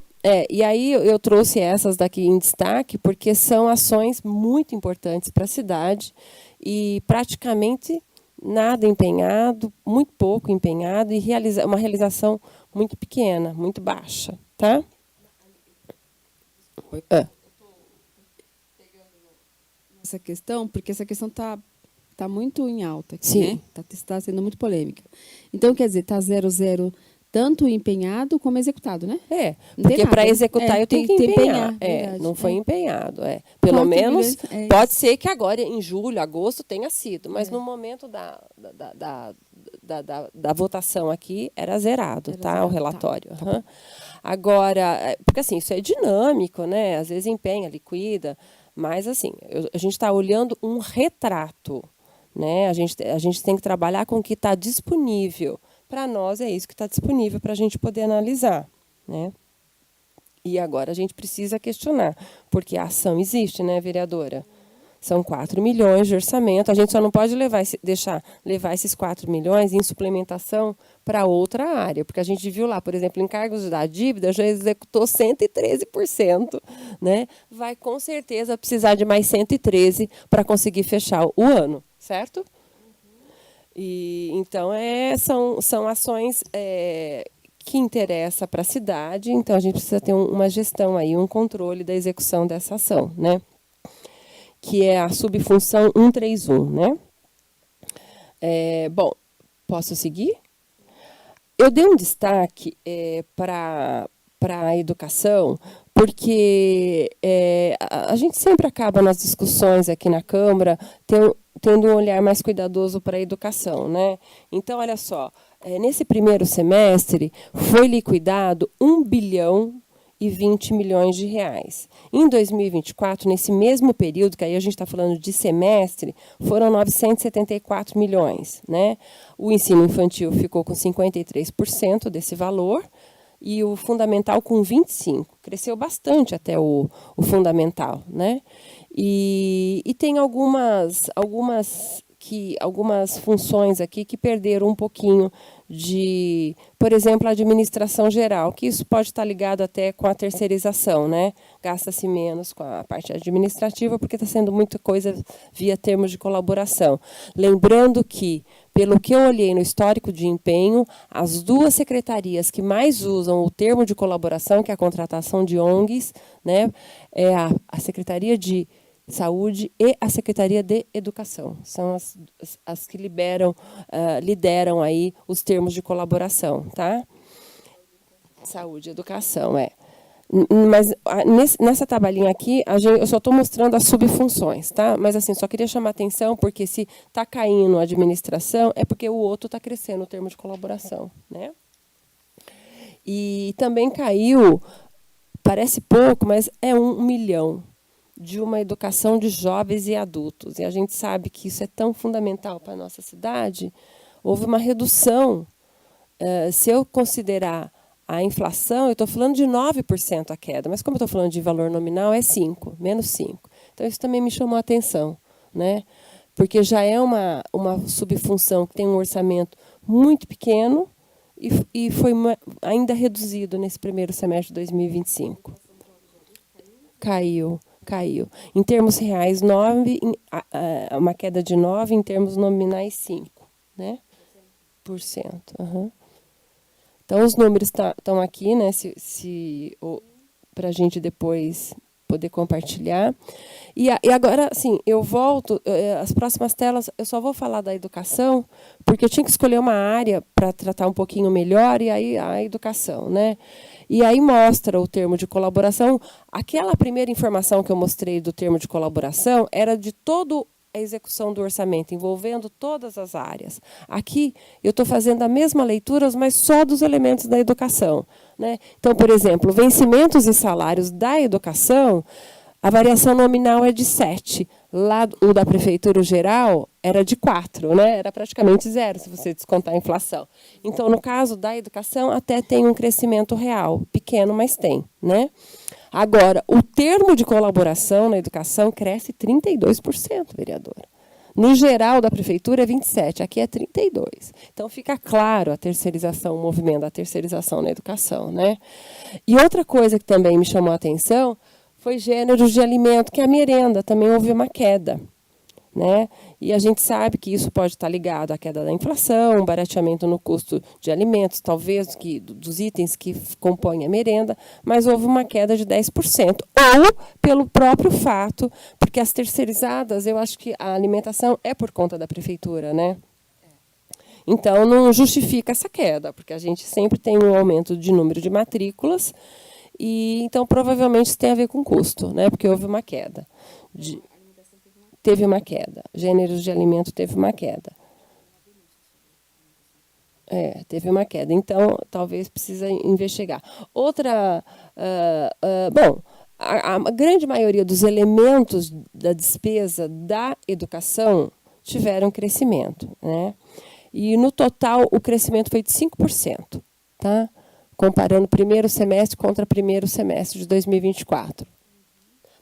e aí eu trouxe essas daqui em destaque, porque são ações muito importantes para a cidade e praticamente nada empenhado, muito pouco empenhado e uma realização muito pequena, muito baixa. Tá? Essa questão, porque essa questão está muito em alta aqui, Sim. né? Está sendo muito polêmica. Então, quer dizer, está 0,0 tanto empenhado como executado, né? Porque para executar eu tenho que empenhar. Verdade, não foi empenhado. Pelo menos, pode ser que agora, em julho, agosto, tenha sido, mas no momento da votação aqui, era zerado, tá? O relatório. Tá. Agora, porque assim, isso é dinâmico, né? Às vezes empenha, liquida, mas assim, a gente está olhando um retrato, né? A gente tem que trabalhar com o que está disponível. Para nós é isso que está disponível para a gente poder analisar. Né? E agora a gente precisa questionar, porque a ação existe, né, vereadora? São 4 milhões de orçamento, a gente só não pode deixar levar esses 4 milhões em suplementação para outra área, porque a gente viu lá, por exemplo, encargos da dívida, já executou 113%, né? Vai com certeza precisar de mais 113% para conseguir fechar o ano, certo? E, então, são ações que interessam para a cidade, então a gente precisa ter uma gestão, aí, um controle da execução dessa ação, né? Que é a subfunção 131. Né? Bom, posso seguir? Eu dei um destaque para a educação, porque a gente sempre acaba nas discussões aqui na Câmara tendo um olhar mais cuidadoso para a educação, né? Então, olha só, nesse primeiro semestre foi liquidado 1,020 bilhões de reais. Em 2024, nesse mesmo período, que aí a gente está falando de semestre, foram 974 milhões. Né? O ensino infantil ficou com 53% desse valor e o fundamental com 25%. Cresceu bastante até o fundamental. Né? E tem algumas funções aqui que perderam um pouquinho de, por exemplo, a administração geral, que isso pode estar ligado até com a terceirização, né? Gasta-se menos com a parte administrativa, porque está sendo muita coisa via termos de colaboração. Lembrando que, pelo que eu olhei no histórico de empenho, as duas secretarias que mais usam o termo de colaboração, que é a contratação de ONGs, né? É a Secretaria de Saúde e a Secretaria de Educação. São as que lideram aí os termos de colaboração. Tá? Saúde e Educação, Mas nessa tabelinha aqui, eu só estou mostrando as subfunções. Tá? Mas assim, só queria chamar a atenção, porque se está caindo a administração, é porque o outro está crescendo o termo de colaboração. Né? E também caiu, parece pouco, mas é 1 milhão. De uma educação de jovens e adultos. E a gente sabe que isso é tão fundamental para a nossa cidade. Houve uma redução. Se eu considerar a inflação, eu estou falando de 9% a queda, mas como eu estou falando de valor nominal, é 5%, menos 5%. Então, isso também me chamou a atenção, né? Porque já é uma subfunção que tem um orçamento muito pequeno e foi ainda reduzido nesse primeiro semestre de 2025. Caiu. Em termos reais, 9%, uma queda de 9%, em termos nominais, 5%. Né? Uhum. Então, os números estão aqui, né, para a gente depois poder compartilhar. E agora, assim, eu volto, as próximas telas, eu só vou falar da educação, porque eu tinha que escolher uma área para tratar um pouquinho melhor, e aí a educação. Né? E aí mostra o termo de colaboração. Aquela primeira informação que eu mostrei do termo de colaboração era de toda a execução do orçamento, envolvendo todas as áreas. Aqui eu estou fazendo a mesma leitura, mas só dos elementos da educação. Né? Então, por exemplo, vencimentos e salários da educação, a variação nominal é de 7%. Lá, o da Prefeitura Geral era de 4%, né? Era praticamente 0%, se você descontar a inflação. Então, no caso da educação, até tem um crescimento real, pequeno, mas tem. Né? Agora, o termo de colaboração na educação cresce 32%, vereadora. No geral da Prefeitura é 27%, aqui é 32%. Então, fica claro a terceirização, o movimento da terceirização na educação. Né? E outra coisa que também me chamou a atenção foi gêneros de alimento, que a merenda também houve uma queda. Né? E a gente sabe que isso pode estar ligado à queda da inflação, um barateamento no custo de alimentos, talvez dos itens que compõem a merenda, mas houve uma queda de 10%. Ou pelo próprio fato, porque as terceirizadas, eu acho que a alimentação é por conta da prefeitura. Né? Então, não justifica essa queda, porque a gente sempre tem um aumento de número de matrículas, e então provavelmente isso tem a ver com custo, né? Porque houve uma queda. Teve uma queda. Gêneros de alimento teve uma queda. Teve uma queda. Então, talvez precisa investigar. Outra... bom, a grande maioria dos elementos da despesa da educação tiveram crescimento. Né? E, no total, o crescimento foi de 5%. Tá? Comparando o primeiro semestre contra o primeiro semestre de 2024.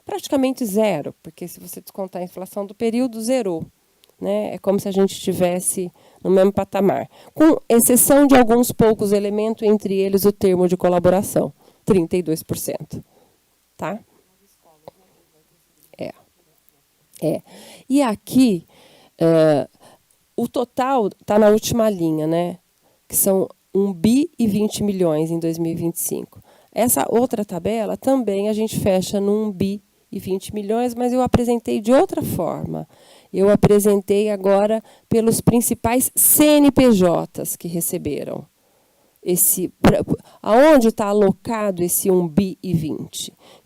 Praticamente 0, porque se você descontar a inflação do período, zerou. Né? É como se a gente estivesse no mesmo patamar. Com exceção de alguns poucos elementos, entre eles o termo de colaboração, 32%. Tá? E aqui, o total está na última linha, né? Que são 1,020 bilhões em 2025. Essa outra tabela também a gente fecha no 1,020 1.020 milhões, mas eu apresentei de outra forma. Eu apresentei agora pelos principais CNPJs que receberam. Aonde está alocado esse 1.020 bi?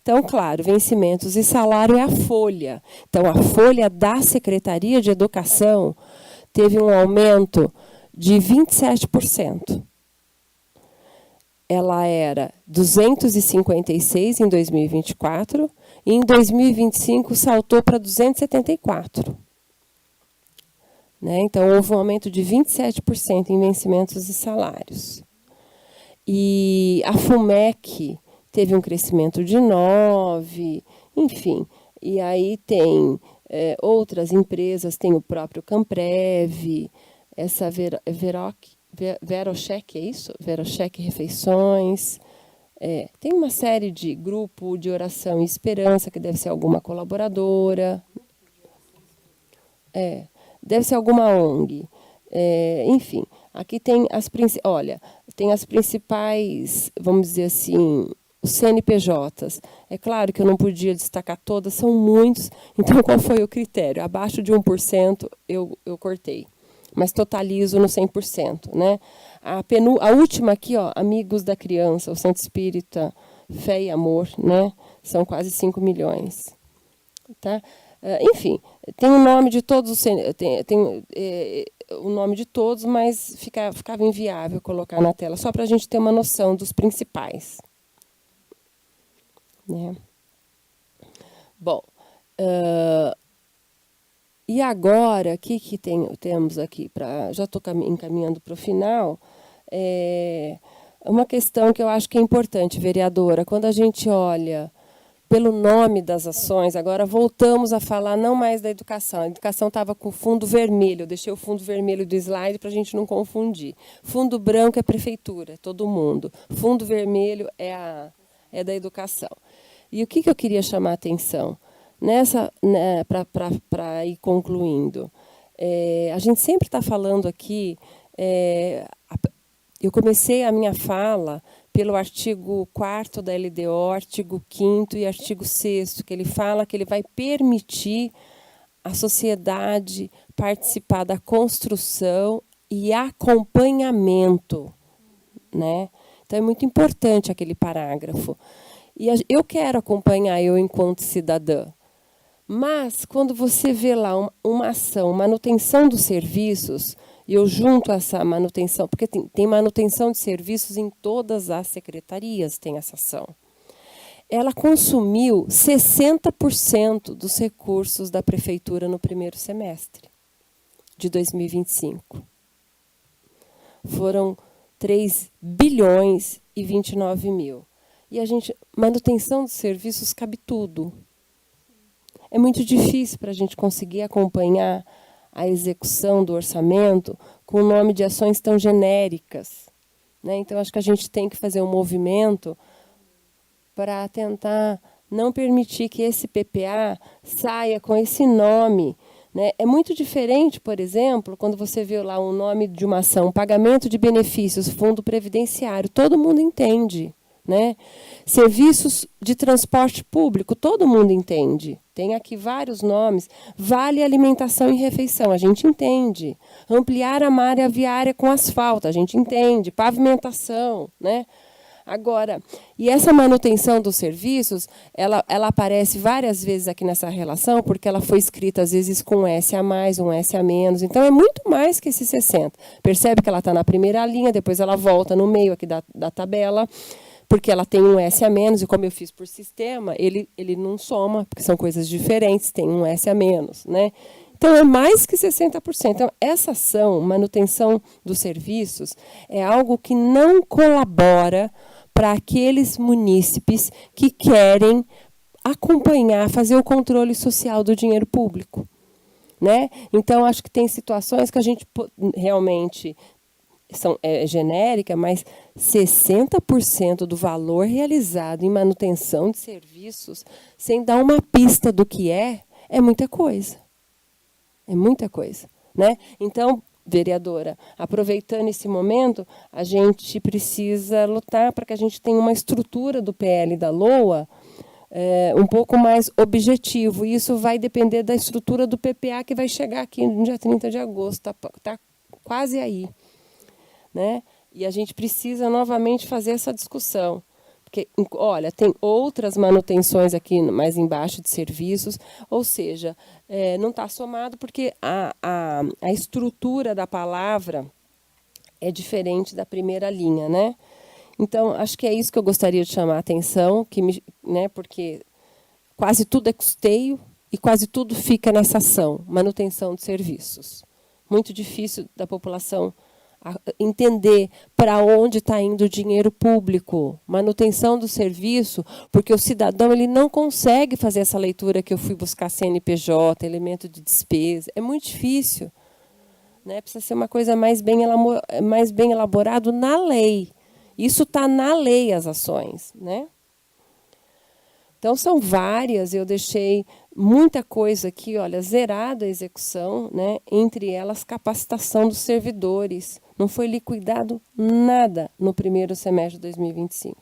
Então, claro, vencimentos e salário é a folha. Então, a folha da Secretaria de Educação teve um aumento de 27%. Ela era 256 em 2024 e em 2025 saltou para 274. Né? Então, houve um aumento de 27% em vencimentos e salários. E a FUMEC teve um crescimento de 9%, enfim. E aí tem outras empresas, tem o próprio Camprev, essa Verocheck, é isso? Verocheck Refeições. Tem uma série de grupo de oração e esperança, que deve ser alguma colaboradora. Deve ser alguma ONG. Enfim, aqui tem tem as principais, vamos dizer assim, os CNPJs. É claro que eu não podia destacar todas, são muitos. Então, qual foi o critério? Abaixo de 1% eu cortei, mas totalizo no 100%. Né? A última aqui, ó, Amigos da Criança, o Centro Espírita Fé e Amor, né? São quase 5 milhões. Tá? Enfim, tem o nome de todos, o nome de todos, mas ficava inviável colocar na tela, só para a gente ter uma noção dos principais. Né? Bom, e agora, o que temos aqui? Já estou encaminhando para o final. Uma questão que eu acho que é importante, vereadora, quando a gente olha pelo nome das ações, agora voltamos a falar não mais da educação. A educação estava com o fundo vermelho, eu deixei o fundo vermelho do slide para a gente não confundir. Fundo branco é prefeitura, todo mundo. Fundo vermelho é da educação. E o que eu queria chamar a atenção? Para ir concluindo, a gente sempre está falando aqui, eu comecei a minha fala pelo artigo 4º da LDO, artigo 5º e artigo 6º, que ele fala que ele vai permitir a sociedade participar da construção e acompanhamento. Né? Então, é muito importante aquele parágrafo. E eu quero acompanhar, eu enquanto cidadã. Mas, quando você vê lá uma ação, manutenção dos serviços, eu junto essa manutenção, porque tem manutenção de serviços em todas as secretarias, tem essa ação. Ela consumiu 60% dos recursos da prefeitura no primeiro semestre de 2025. Foram 3 bilhões e 29 mil. E manutenção dos serviços cabe tudo. É muito difícil para a gente conseguir acompanhar a execução do orçamento com o nome de ações tão genéricas. Né? Então, acho que a gente tem que fazer um movimento para tentar não permitir que esse PPA saia com esse nome. Né? É muito diferente, por exemplo, quando você vê lá o nome de uma ação, pagamento de benefícios, fundo previdenciário, todo mundo entende. Né? Serviços de transporte público, todo mundo entende. Tem aqui vários nomes. Vale alimentação e refeição, a gente entende. Ampliar a malha viária com asfalto, a gente entende. Pavimentação. Né? Agora, e essa manutenção dos serviços, ela aparece várias vezes aqui nessa relação, porque ela foi escrita, às vezes, com um S a mais, um S a menos. Então, é muito mais que esses 60. Percebe que ela está na primeira linha, depois ela volta no meio aqui da tabela, porque ela tem um S a menos, e como eu fiz por sistema, ele não soma, porque são coisas diferentes, tem um S a menos. Né? Então, é mais que 60%. Então, essa ação, manutenção dos serviços, é algo que não colabora para aqueles munícipes que querem acompanhar, fazer o controle social do dinheiro público. Né? Então, acho que tem situações que a gente realmente é genérica, mas 60% do valor realizado em manutenção de serviços, sem dar uma pista do que é muita coisa. É muita coisa. Né? Então, vereadora, aproveitando esse momento, a gente precisa lutar para que a gente tenha uma estrutura do PL da LOA um pouco mais objetivo. E isso vai depender da estrutura do PPA, que vai chegar aqui no dia 30 de agosto. Está quase aí, né? E a gente precisa novamente fazer essa discussão. Porque, olha, tem outras manutenções aqui mais embaixo de serviços, ou seja, não está somado porque a estrutura da palavra é diferente da primeira linha, né? Então, acho que é isso que eu gostaria de chamar a atenção, né, porque quase tudo é custeio e quase tudo fica nessa ação, manutenção de serviços. Muito difícil da população entender para onde está indo o dinheiro público, manutenção do serviço, porque o cidadão ele não consegue fazer essa leitura que eu fui buscar CNPJ, elemento de despesa, é muito difícil, né? Precisa ser uma coisa mais bem elaborado na lei. Isso está na lei, as ações, né? Então, são várias, eu deixei muita coisa aqui, olha, zerada a execução, né? Entre elas, capacitação dos servidores. Não foi liquidado nada no primeiro semestre de 2025.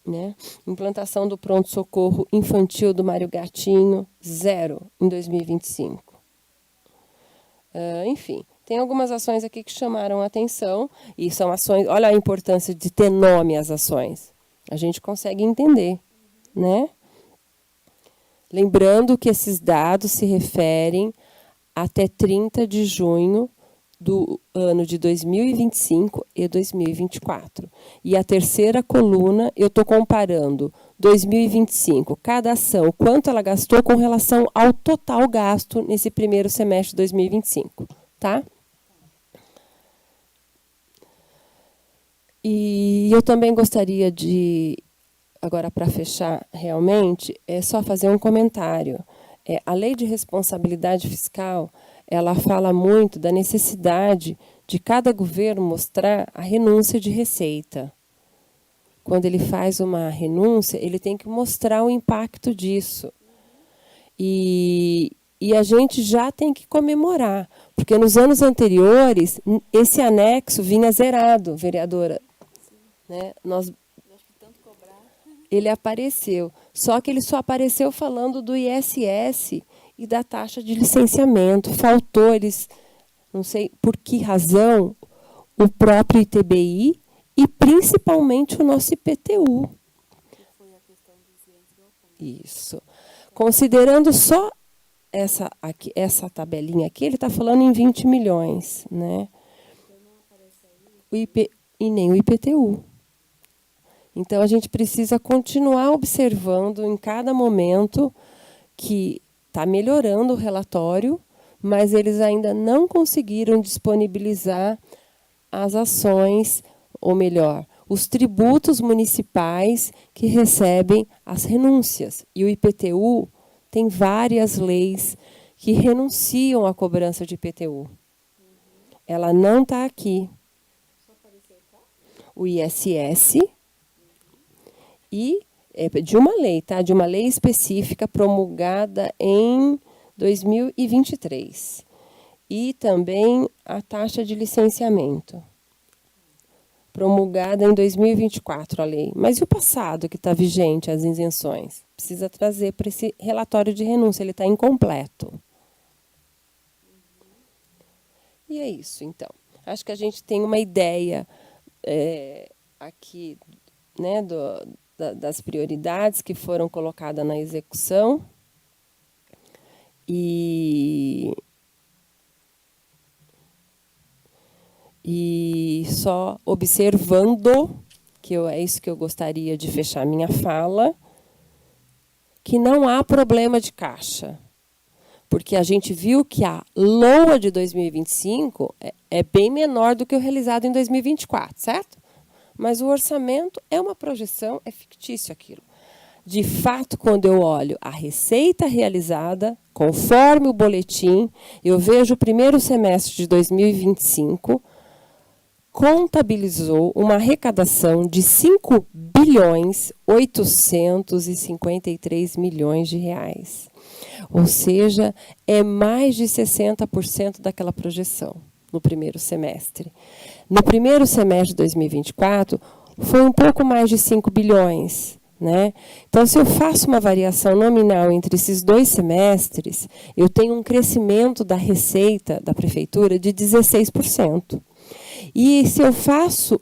Né? Implantação do pronto-socorro infantil do Mário Gatinho, 0 em 2025. Enfim, tem algumas ações aqui que chamaram a atenção, e são ações, olha a importância de ter nome às ações. A gente consegue entender, né? Lembrando que esses dados se referem até 30 de junho do ano de 2025 e 2024. E a terceira coluna, eu estou comparando 2025, cada ação, quanto ela gastou com relação ao total gasto nesse primeiro semestre de 2025. Tá? E eu também gostaria de, agora para fechar realmente, só fazer um comentário. A Lei de Responsabilidade Fiscal, ela fala muito da necessidade de cada governo mostrar a renúncia de receita. Quando ele faz uma renúncia, ele tem que mostrar o impacto disso. E a gente já tem que comemorar, porque nos anos anteriores, esse anexo vinha zerado, vereadora. Né? Ele apareceu, só que ele só apareceu falando do ISS e da taxa de licenciamento. Faltou, eles, não sei por que razão, o próprio ITBI e principalmente o nosso IPTU. Isso. Considerando só essa tabelinha aqui, ele está falando em 20 milhões. Né? E nem o IPTU. Então, a gente precisa continuar observando em cada momento que está melhorando o relatório, mas eles ainda não conseguiram disponibilizar as ações, ou melhor, os tributos municipais que recebem as renúncias. E o IPTU tem várias leis que renunciam à cobrança de IPTU. Ela não está aqui. O ISS e de uma lei, tá? De uma lei específica promulgada em 2023. E também a taxa de licenciamento, promulgada em 2024, a lei. Mas e o passado que está vigente, as isenções? Precisa trazer para esse relatório de renúncia, ele está incompleto. E é isso, então. Acho que a gente tem uma ideia aqui, né, das prioridades que foram colocadas na execução. E só observando, que é isso que eu gostaria de fechar minha fala, que não há problema de caixa. Porque a gente viu que a LOA de 2025 é bem menor do que o realizado em 2024, certo? Mas o orçamento é uma projeção, é fictício aquilo. De fato, quando eu olho a receita realizada, conforme o boletim, eu vejo o primeiro semestre de 2025 contabilizou uma arrecadação de 5.853 milhões de reais. Ou seja, é mais de 60% daquela projeção no primeiro semestre. No primeiro semestre de 2024, foi um pouco mais de 5 bilhões, né? Então, se eu faço uma variação nominal entre esses 2 semestres, eu tenho um crescimento da receita da prefeitura de 16%. E se eu faço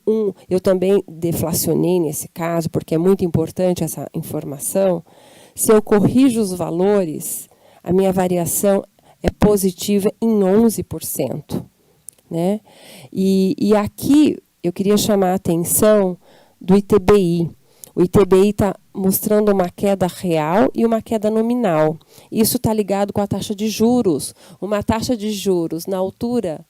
eu também deflacionei nesse caso, porque é muito importante essa informação, se eu corrijo os valores, a minha variação é positiva em 11%. Né? E aqui eu queria chamar a atenção do ITBI. O ITBI está mostrando uma queda real e uma queda nominal. Isso está ligado com a taxa de juros. Uma taxa de juros na altura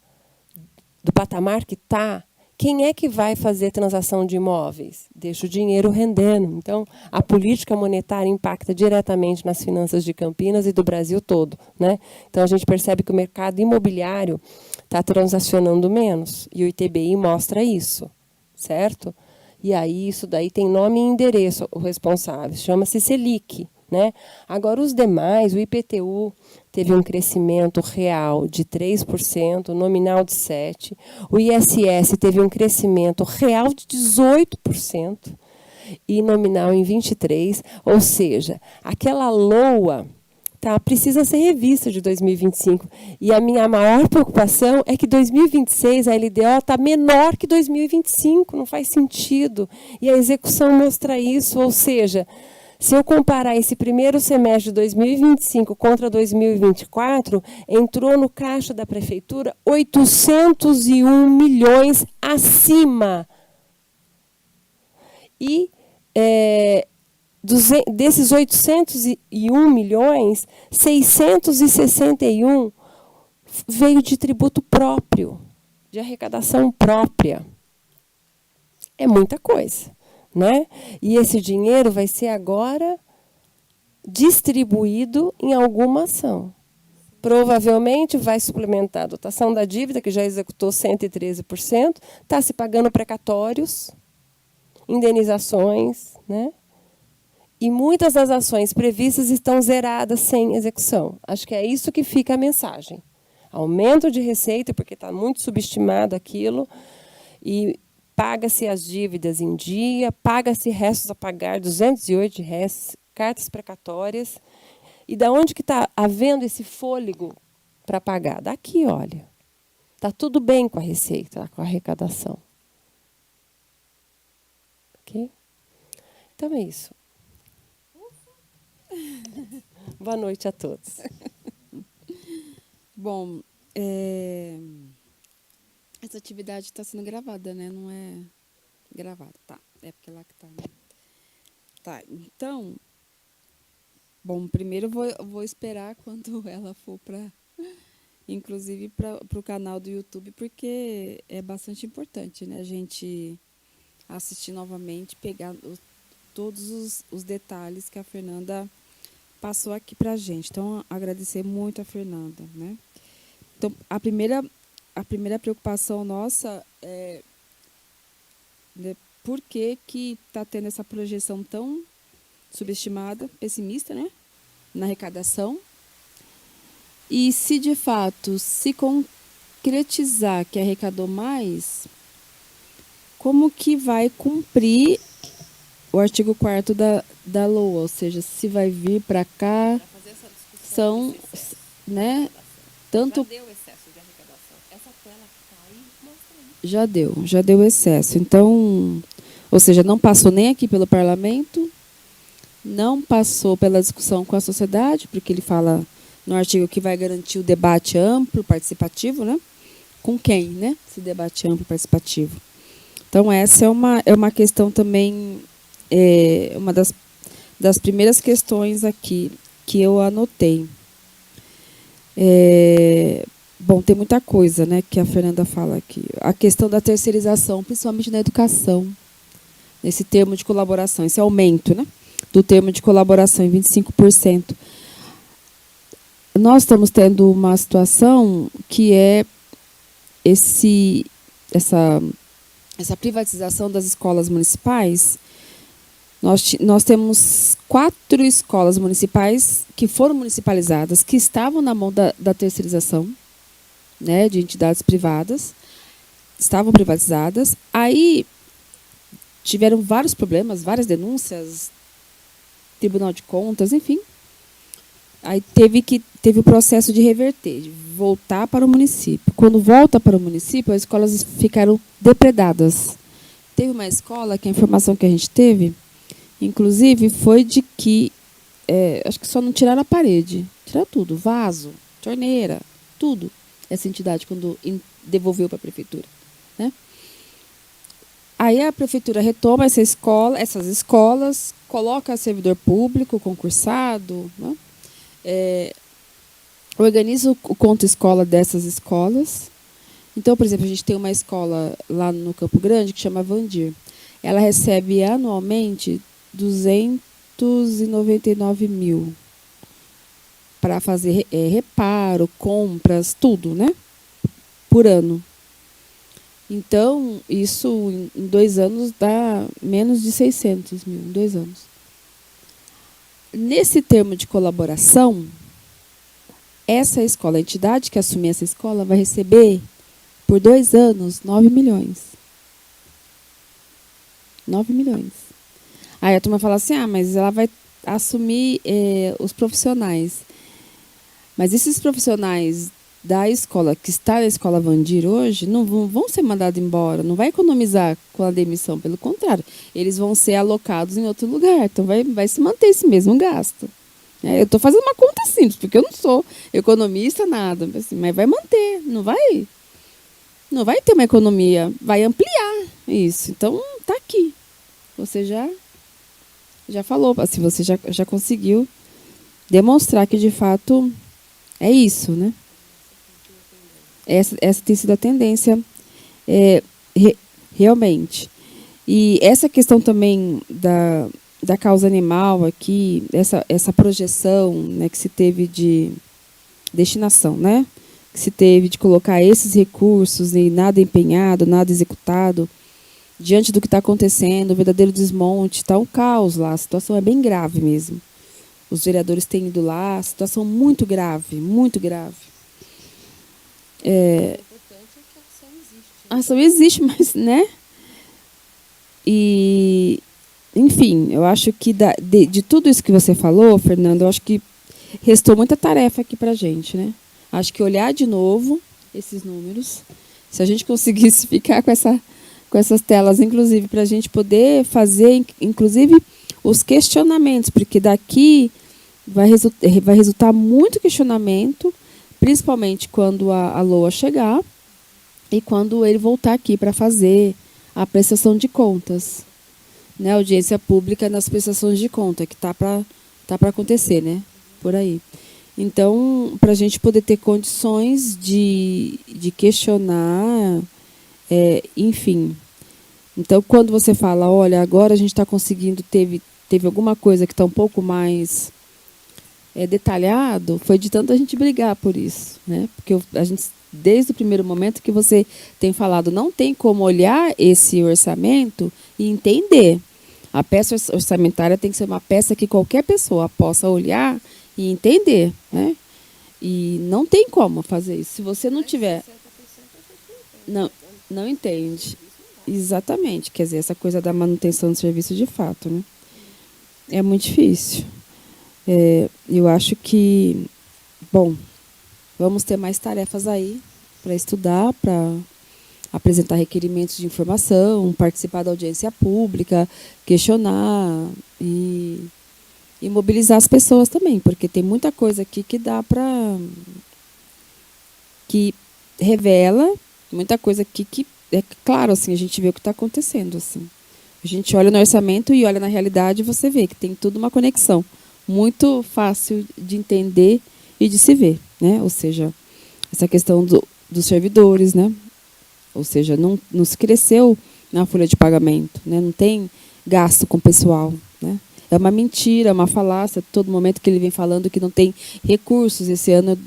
do patamar que está, quem é que vai fazer transação de imóveis? Deixa o dinheiro rendendo. Então, a política monetária impacta diretamente nas finanças de Campinas e do Brasil todo, né? Então, a gente percebe que o mercado imobiliário está transacionando menos. E o ITBI mostra isso, certo? E aí, isso daí tem nome e endereço, o responsável. Chama-se Selic, né? Agora, os demais, o IPTU teve um crescimento real de 3%, nominal de 7%. O ISS teve um crescimento real de 18% e nominal em 23%. Ou seja, aquela LOA precisa ser revista de 2025. E a minha maior preocupação é que 2026 a LDO está menor que 2025, não faz sentido. E a execução mostra isso, ou seja, se eu comparar esse primeiro semestre de 2025 contra 2024, entrou no caixa da prefeitura 801 milhões acima. E desses 801 milhões, 661 veio de tributo próprio, de arrecadação própria. É muita coisa, né? E esse dinheiro vai ser agora distribuído em alguma ação. Provavelmente vai suplementar a dotação da dívida, que já executou 113%, está se pagando precatórios, indenizações, né? E muitas das ações previstas estão zeradas sem execução. Acho que é isso que fica a mensagem. Aumento de receita, porque está muito subestimado aquilo, e paga-se as dívidas em dia, paga-se restos a pagar, 208 de restos, cartas precatórias. E da onde que está havendo esse fôlego para pagar? Daqui, olha. Está tudo bem com a receita, com a arrecadação. Ok? Então é isso. Boa noite a todos. Bom, essa atividade está sendo gravada, né? Não é gravada, tá? É porque lá que está. Né? Tá, então... Bom, primeiro eu vou esperar quando ela for para... Inclusive para o canal do YouTube, porque é bastante importante, né? A gente assistir novamente, pegar todos os detalhes que a Fernanda passou aqui para a gente. Então, agradecer muito a Fernanda, né? Então, a primeira preocupação nossa é, né, por que está tendo essa projeção tão subestimada, pessimista, né, na arrecadação? E se, de fato, se concretizar que arrecadou mais, como que vai cumprir o artigo 4º da LOA, ou seja, se vai vir para cá, são, né, tanto... Já deu excesso de arrecadação. Essa tela que está aí mostra isso. Já deu excesso. Então, ou seja, não passou nem aqui pelo parlamento, não passou pela discussão com a sociedade, porque ele fala no artigo que vai garantir o debate amplo, participativo, né? Com quem, né? Esse debate amplo, participativo. Então, essa é uma questão também... uma das primeiras questões aqui que eu anotei. Bom, tem muita coisa, né, que a Fernanda fala aqui. A questão da terceirização, principalmente na educação, nesse termo de colaboração, esse aumento, né, do termo de colaboração em 25%. Nós estamos tendo uma situação que é essa privatização das escolas municipais. Nós temos 4 escolas municipais que foram municipalizadas, que estavam na mão da terceirização, né, de entidades privadas, estavam privatizadas. Aí tiveram vários problemas, várias denúncias, Tribunal de Contas, enfim. Aí teve o processo de reverter, de voltar para o município. Quando volta para o município, as escolas ficaram depredadas. Teve uma escola que a informação que a gente teve, inclusive, foi de que acho que só não tiraram a parede, tiraram tudo, vaso, torneira, tudo. Essa entidade quando devolveu para a prefeitura, né? Aí a prefeitura retoma essas escolas, coloca servidor público, concursado, né? Organiza o conto escola dessas escolas. Então, por exemplo, a gente tem uma escola lá no Campo Grande que chama Vandir. Ela recebe anualmente 299 mil para fazer reparo, compras, tudo, né? Por ano. Então, isso em 2 anos dá menos de 600 mil, em 2 anos. Nesse termo de colaboração, essa escola, a entidade que assumir essa escola, vai receber, por 2 anos, 9 milhões. 9 milhões. Aí a turma fala assim, mas ela vai assumir os profissionais. Mas esses profissionais da escola, que está na escola Vandir hoje, não vão ser mandados embora, não vai economizar com a demissão, pelo contrário, eles vão ser alocados em outro lugar, então vai se manter esse mesmo gasto. Eu estou fazendo uma conta simples, porque eu não sou economista, nada, assim, mas vai manter, não vai ter uma economia, vai ampliar isso. Então, está aqui. Você já falou, assim, você já conseguiu demonstrar que, de fato, é isso, né? Essa tem sido a tendência realmente. E essa questão também da causa animal aqui, essa projeção, né, que se teve de destinação, né, que se teve de colocar esses recursos e nada empenhado, nada executado, diante do que está acontecendo, o verdadeiro desmonte, está um caos lá, a situação é bem grave mesmo. Os vereadores têm ido lá, a situação muito grave, muito grave. O importante é que a ação existe. A ação existe, mas, né? E, enfim, eu acho que de tudo isso que você falou, Fernando, eu acho que restou muita tarefa aqui para a gente, né? Acho que olhar de novo esses números, se a gente conseguisse ficar com essas telas, inclusive, para a gente poder fazer, inclusive, os questionamentos, porque daqui vai resultar muito questionamento, principalmente quando a LOA chegar e quando ele voltar aqui para fazer a prestação de contas, né? Audiência pública nas prestações de conta, que tá para acontecer, né? Por aí. Então, para a gente poder ter condições de questionar, enfim. Então, quando você fala, olha, agora a gente está conseguindo, teve alguma coisa que está um pouco mais detalhado, foi de tanto a gente brigar por isso, né? Porque a gente, desde o primeiro momento que você tem falado, não tem como olhar esse orçamento e entender. A peça orçamentária tem que ser uma peça que qualquer pessoa possa olhar e entender, né? E não tem como fazer isso. Se você não tiver... Não entende. Exatamente. Quer dizer, essa coisa da manutenção do serviço de fato, né? É muito difícil. Eu acho que, bom, vamos ter mais tarefas aí para estudar, para apresentar requerimentos de informação, participar da audiência pública, questionar e mobilizar as pessoas também, porque tem muita coisa aqui que dá para... que revela, muita coisa aqui que, é claro, assim, a gente vê o que está acontecendo. Assim. A gente olha no orçamento e olha na realidade e você vê que tem tudo uma conexão. Muito fácil de entender e de se ver, né? Ou seja, essa questão dos servidores, né? Ou seja, não se cresceu na folha de pagamento, né? Não tem gasto com o pessoal, né? É uma mentira, uma falácia, todo momento que ele vem falando que não tem recursos. Esse ano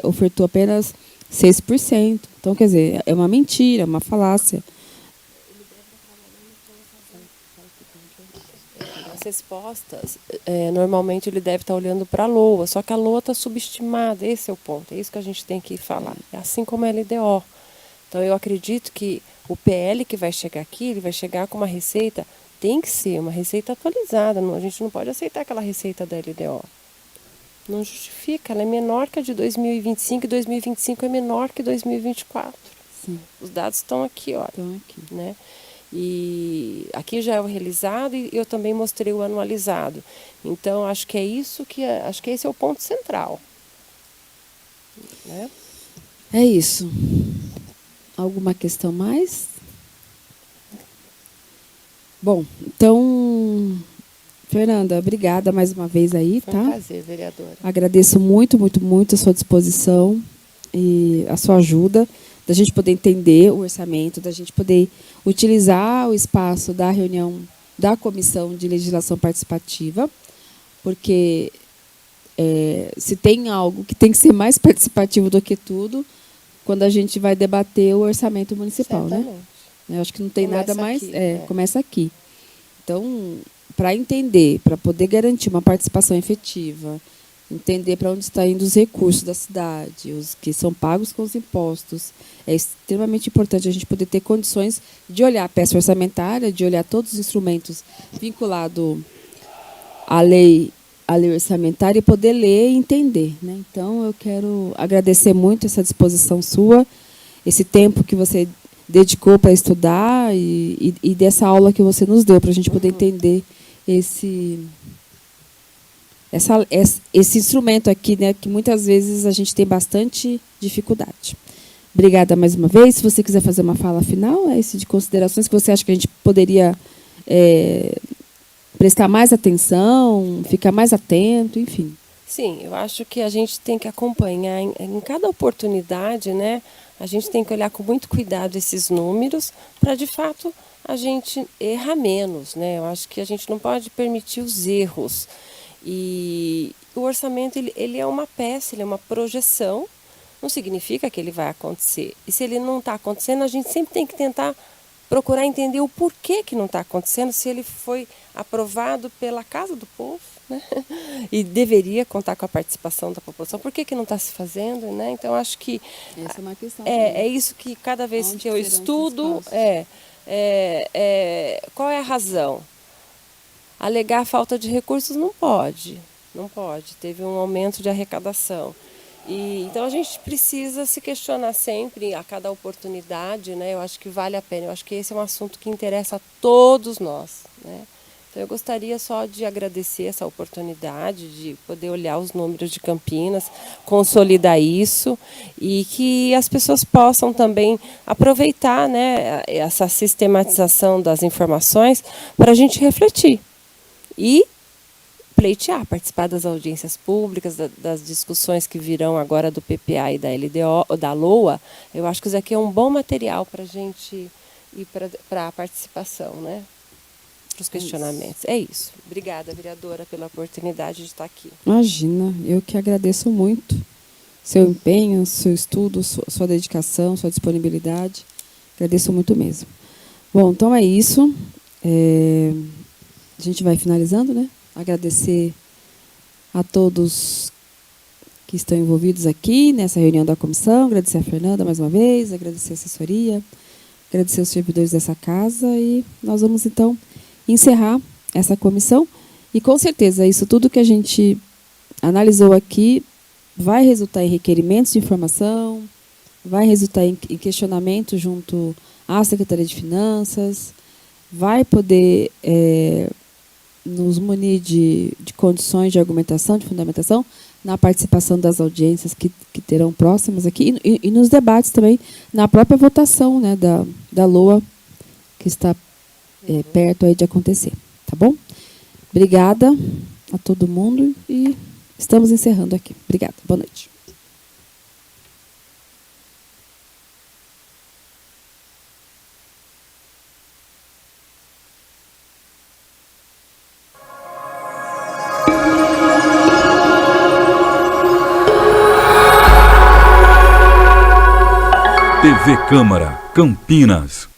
ofertou apenas 6%. Então, quer dizer, é uma mentira, uma falácia. As respostas, normalmente ele deve estar olhando para a LOA, só que a LOA está subestimada, esse é o ponto, é isso que a gente tem que falar, assim como a LDO. Então, eu acredito que o PL que vai chegar aqui, ele vai chegar com uma receita tem que ser uma receita atualizada. A gente não pode aceitar aquela receita da LDO. Não justifica, ela é menor que a de 2025 e 2025 é menor que 2024. Sim. Os dados estão aqui, olha. Estão aqui. Né? E aqui já é o realizado e eu também mostrei o anualizado. Então, acho que esse é o ponto central. Né? É isso. Alguma questão mais? Bom, então, Fernanda, obrigada mais uma vez aí, Foi tá? um prazer, vereadora. Agradeço muito, muito, muito a sua disposição e a sua ajuda, da gente poder entender o orçamento, da gente poder utilizar o espaço da reunião da Comissão de Legislação Participativa, porque se tem algo que tem que ser mais participativo do que tudo, quando a gente vai debater o orçamento municipal, né? Eu acho que não tem Começa nada mais. aqui, Começa aqui. Então, para entender, para poder garantir uma participação efetiva, entender para onde estão indo os recursos da cidade, os que são pagos com os impostos, é extremamente importante a gente poder ter condições de olhar a peça orçamentária, de olhar todos os instrumentos vinculados à lei orçamentária e poder ler e entender, né? Então, eu quero agradecer muito essa disposição sua, esse tempo que você dedicou para estudar e dessa aula que você nos deu, para a gente poder entender esse instrumento aqui, né, que muitas vezes a gente tem bastante dificuldade. Obrigada mais uma vez. Se você quiser fazer uma fala final, esse de considerações que você acha que a gente poderia prestar mais atenção, ficar mais atento, enfim. Sim, eu acho que a gente tem que acompanhar em cada oportunidade, né? A gente tem que olhar com muito cuidado esses números para, de fato, a gente errar menos, né? Eu acho que a gente não pode permitir os erros. E o orçamento, ele é uma peça, ele é uma projeção, não significa que ele vai acontecer. E se ele não está acontecendo, a gente sempre tem que tentar procurar entender o porquê que não está acontecendo, se ele foi aprovado pela Casa do Povo, né? E deveria contar com a participação da população. Por que não está se fazendo? Né? Então, acho que essa é uma questão. É isso que cada vez que eu estudo, qual é a razão? Alegar falta de recursos não pode. Teve um aumento de arrecadação. Então a gente precisa se questionar sempre, a cada oportunidade, né? Eu acho que vale a pena, eu acho que esse é um assunto que interessa a todos nós, né? Então eu gostaria só de agradecer essa oportunidade de poder olhar os números de Campinas, consolidar isso e que as pessoas possam também aproveitar, né, essa sistematização das informações para a gente refletir e pleitear, participar das audiências públicas, das discussões que virão agora do PPA e da LDO, da LOA. Eu acho que isso aqui é um bom material para a gente ir para a participação, né? Para os questionamentos. É isso. Obrigada, vereadora, pela oportunidade de estar aqui. Imagina, eu que agradeço muito seu empenho, seu estudo, sua dedicação, sua disponibilidade. Agradeço muito mesmo. Bom, então é isso. A gente vai finalizando, né? Agradecer a todos que estão envolvidos aqui nessa reunião da comissão, agradecer a Fernanda mais uma vez, agradecer a assessoria, agradecer os servidores dessa casa e nós vamos, então, encerrar essa comissão e, com certeza, isso tudo que a gente analisou aqui vai resultar em requerimentos de informação, vai resultar em questionamento junto à Secretaria de Finanças, vai poder nos munir de condições de argumentação, de fundamentação, na participação das audiências que terão próximas aqui e nos debates também, na própria votação, né, da LOA, que está perto aí de acontecer. Tá bom? Obrigada a todo mundo e estamos encerrando aqui. Obrigada. Boa noite. TV Câmara, Campinas.